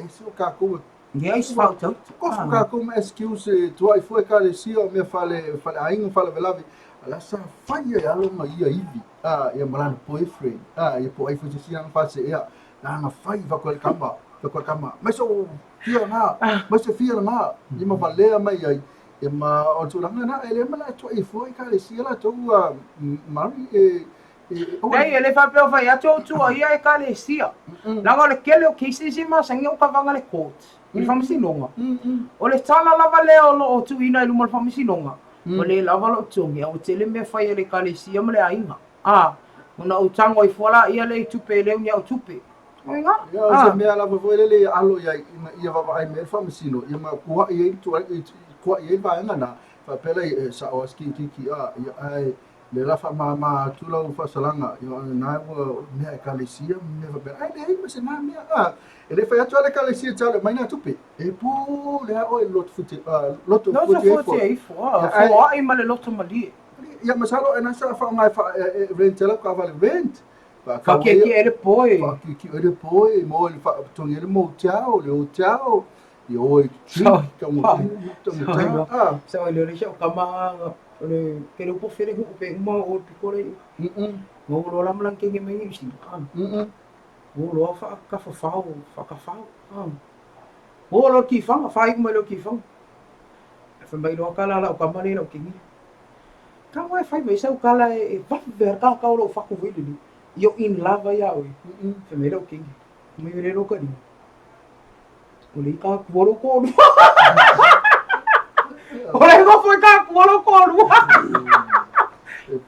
isu ka ko ia is fa to ko ka ko me excuse tu ai foi kalesia o me fale ainga fale velavi ala sa fai e alo ma ia ivi ia malana boyfriend ia po ai foi si ang fase ia na fai va ko kama mas o fia na mas o fia na ia ma valea mai ai e ma o tu langa na ele ma la tu ai foi kalesia la tu mari Nei, ele fa pe o fa ia tu ia e kalesia langa le kele o kisi ma sangi o ka vanga le court il fa msinonga o le tala lava le o tu ina i lumal fa msinonga o le lava lo tongi o tele me fa ia le kalesia ma le ainga ona o tango i fola ia le tupe le unia o tupe oinga ia se me ala vo le alo ia va ai me fa msino ia ma kuha ia tu kuha ia va ngana fa pela sa o ski kiki ia ai le la fa ma tu la fa salanga ia na me kalesia me va ai le me se na me ele fa atu le kalesia tale mai na tupe e pu le o lot futi lot futi ai fo ai ma le lot mali ia masalo ena sa fa mai fa rent la ka vale rent fa ke ele poi fa ke ele poi mo le fa to ele mo tao le tao e oi ka mo sa le le ka ma le ke lo po fere ko pe mo o pikore mo lo la mlan ke me si mo lo fa ka fa o lo ki fa mo lo ki fa fa mai lo ka la o ka ma le lo ki ka mai fai mai sa kala e va ver ka lo fa ko vidi yo in lava ya o fa mai lo ki me vere lo ka ni o le ka ko Oleh kau foi cá, olha o coro.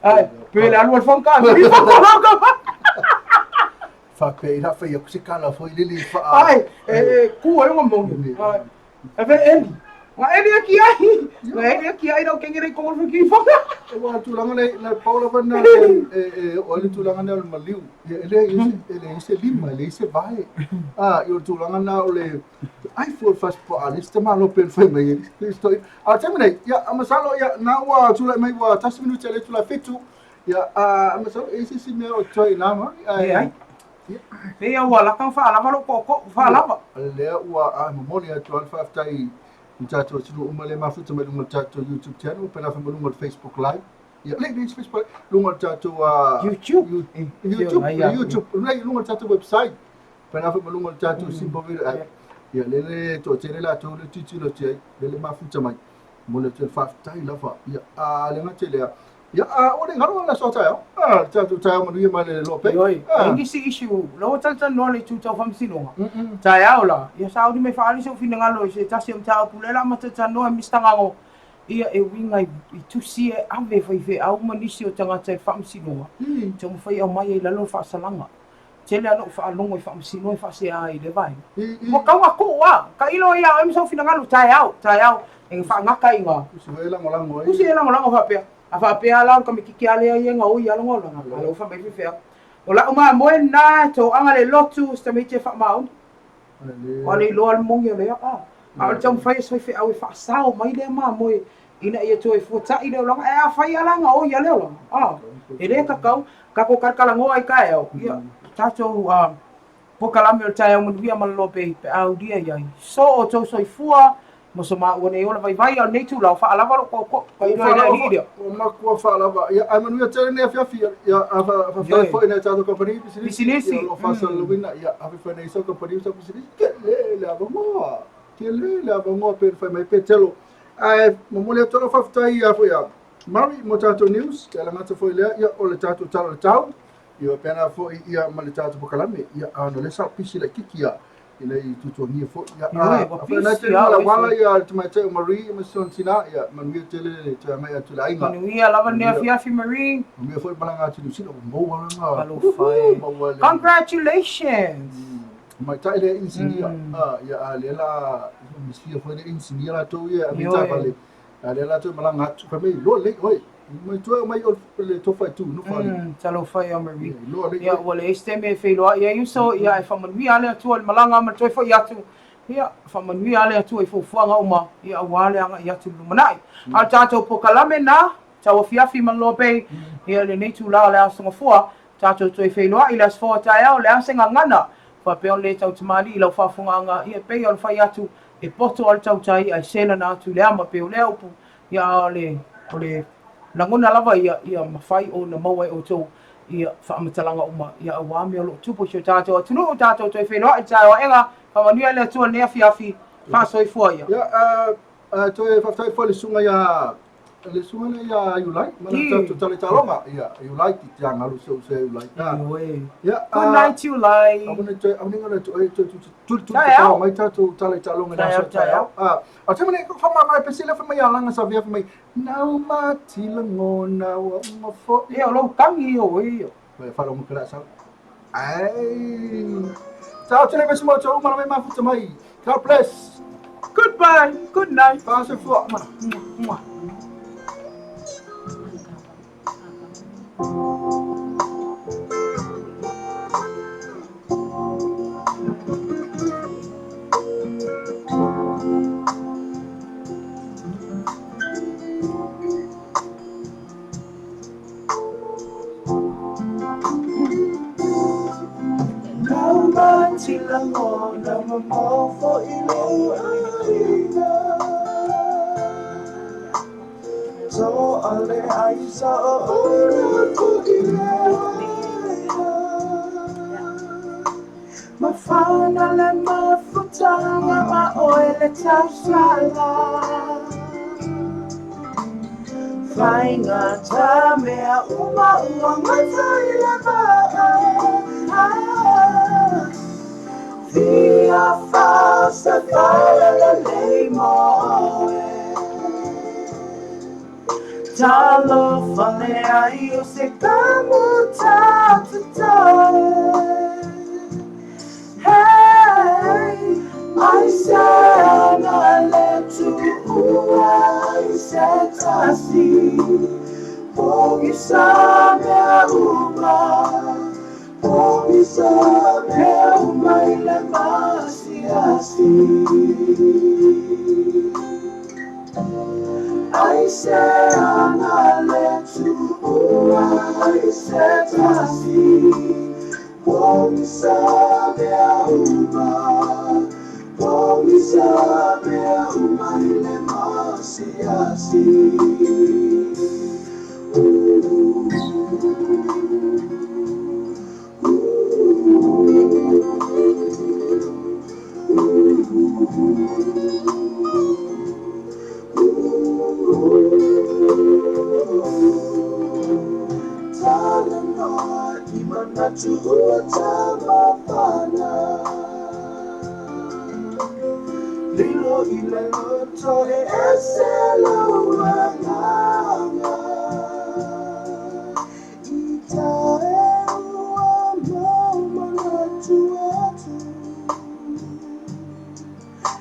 Ai, pela lua foi cá, me foi coloca. Fa pe ina foi eu se cala foi lili fa. Ai, ku é uma mão. Ai, é ver ele. Mas ele aqui aí não quem ele como aqui fora. Eu tu langa na Paula van olha tu langa na Maliu. Ele esse lima, ele esse vai. Eu tu langa na ole ai for fast po alis te malo pen foi mai. Isto terminate. Ya amasalo ya na wa tu mai wa 10 minutos ele tu la fitu. Ya amasalo esse se meu try na ma. Ai. Veio o lá kan fala, falou coco, falava. Le wa mamoni atu alfa tai Mtato sinu umale mafuta mai lunga tato YouTube channel pela fa lunga Facebook live ya link this Facebook lunga tato YouTube nei lunga tato website pela fa lunga tato simple video ya lele to tele la to le titilo tei lele mafuta mai mole te fa tai la fa ya le ngatele ya ore ngaro la so tai tato tai mo ri mai lo pe ngi si issue lo tata no le tu tau fam sinonga tai aula ya saudi me fa ali so fina ngalo se tasi am tau pulela mata tano mi stangango ia e winga i tu si ave foi au manisi o tanga tai fam sinonga tong foi au mai la lo fa salanga tele alo fa longo fa sinonga fa se ai le vai mo ka wa ko wa ka ilo ia am so fina ngalo tai au e fa ngaka inga usi ela ngolango fa pe afa pe ala ka mi ki ale ia nga o ia longo lo fa me fe o la uma mo na to anga le lotu sta me te fa mau ole lo al mongi le a tong fai so fe au fa sao mai le ma mo ina ia to e futa ina longa e fa ia langa o ia le longa ele ka ko kala ngo ai ka ia tato po kala me tai mo via mal lope pe au dia ia so o to so fua Mosoma wane ola vai al netu la fa alava ko kai no ina hidia. O makua whaalava. Ia, ai manuia tere nei awhiawhi. Ia, awha whai fo ina tātou company pisinisi. Ia, lo whasa luina. Ia, awhi whai nei so company pisinisi. Ke le avangoa. Ke le avangoa pe whai mai pe telo. Ai, mamole tolo whaftai ia fo ia. Mari mo tātou news. Ke ala ngata fo ilea. Ia, o le tātou tala le tau. Ia, pena fo ia ma le tātou pokalame. Ia, ano le sa pisi le kiki ia. Ina I tutuangia fo ia na te mala wala ia te mai te Marie ma son tina ia manuia tele te mai atu la inga manuia lava ne fiafi Marie manuia fo malanga atu sino mo wala alo fai congratulations mai tai le insinia ia le la misia fo le insinia la to ia mi ta vale le la to malanga atu fa me lo le oi mai tu mai le to fa tu no fa talo fai Marie ia wale este me fe lo ia yuso ia fa manuia ale atu malanga ma toi fo ia tu ia fa manuia ale atu fo fuanga uma ia wale anga ia tu manai al tato pokalame na TAUAFIAFI LOABAY ia le nei tu la le asonga fua tato toi fe lo ia as fo tai au le asenga ngana fa pe on le tau tamani I lo fa funga ia pe on fa atu e poto al tau tai ai sena na tu le ama pe o le upu ia ole langona lava ia mawhai o na maua o tō ia whaamatalanga uma ia awami o lo tupo sio tātou atunu o tātou toi whenua I tāo enga whamanua le atua nea fiafi whasoi fua ia. Ia, toi whaftai fua le sunga le sunga ia Iulai, mana tātou tale tālonga ia Iulai ki te angaru se Iulai. Good night Iulai. Awani ngana tu tāo mai tātou tale tālonga na sa tāo. A te mene whama mai pesile whamai alanga sa via whamai nau mati langona wa mafo. Ia o lau tangi o ia. Wai whalo mukara sa. Ai. Tāo tene pesi mo tō umana mai mafuta mai. God bless. Goodbye. Good night. Whasa fua. Langona mamofo ilo aina so ale aisa ora ko ilea mafana le mafutanga ma oele tausala fainga tamea uma mataila Via falsa fala la leimoe Talo fale ai o se kamu tatae Hey, I said I let you I said I see Pogi sabe uma Pogi sabe uma ile masi I said I let you I said I see Pogi sabe uma ile masi Talanoa imana chuta mapana Lilo ile loto e eselo wanganga Itae ua mama chuatu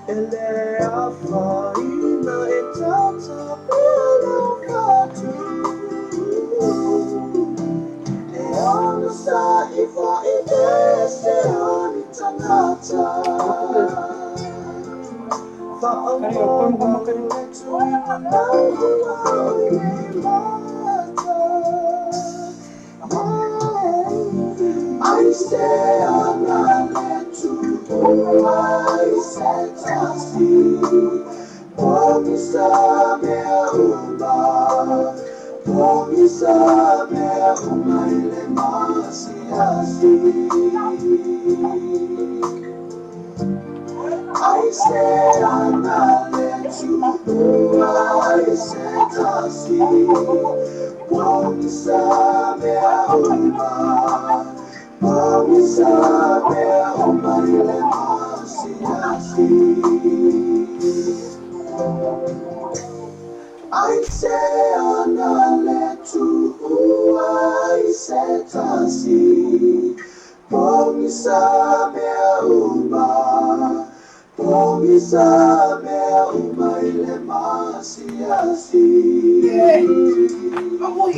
Ele afa ina e tata pena katu E ono sa ifa idese oni tanata Fa amore tu ina nangu I say I'm not let you go I said I see I say I'm not let you go. I said I see. Won't sabe uma. Won't sabe uma. Ile masi asi. I say I'm not let you go. I said I see. Won't sabe uma. Sabe uma ile masi asi. Vamos,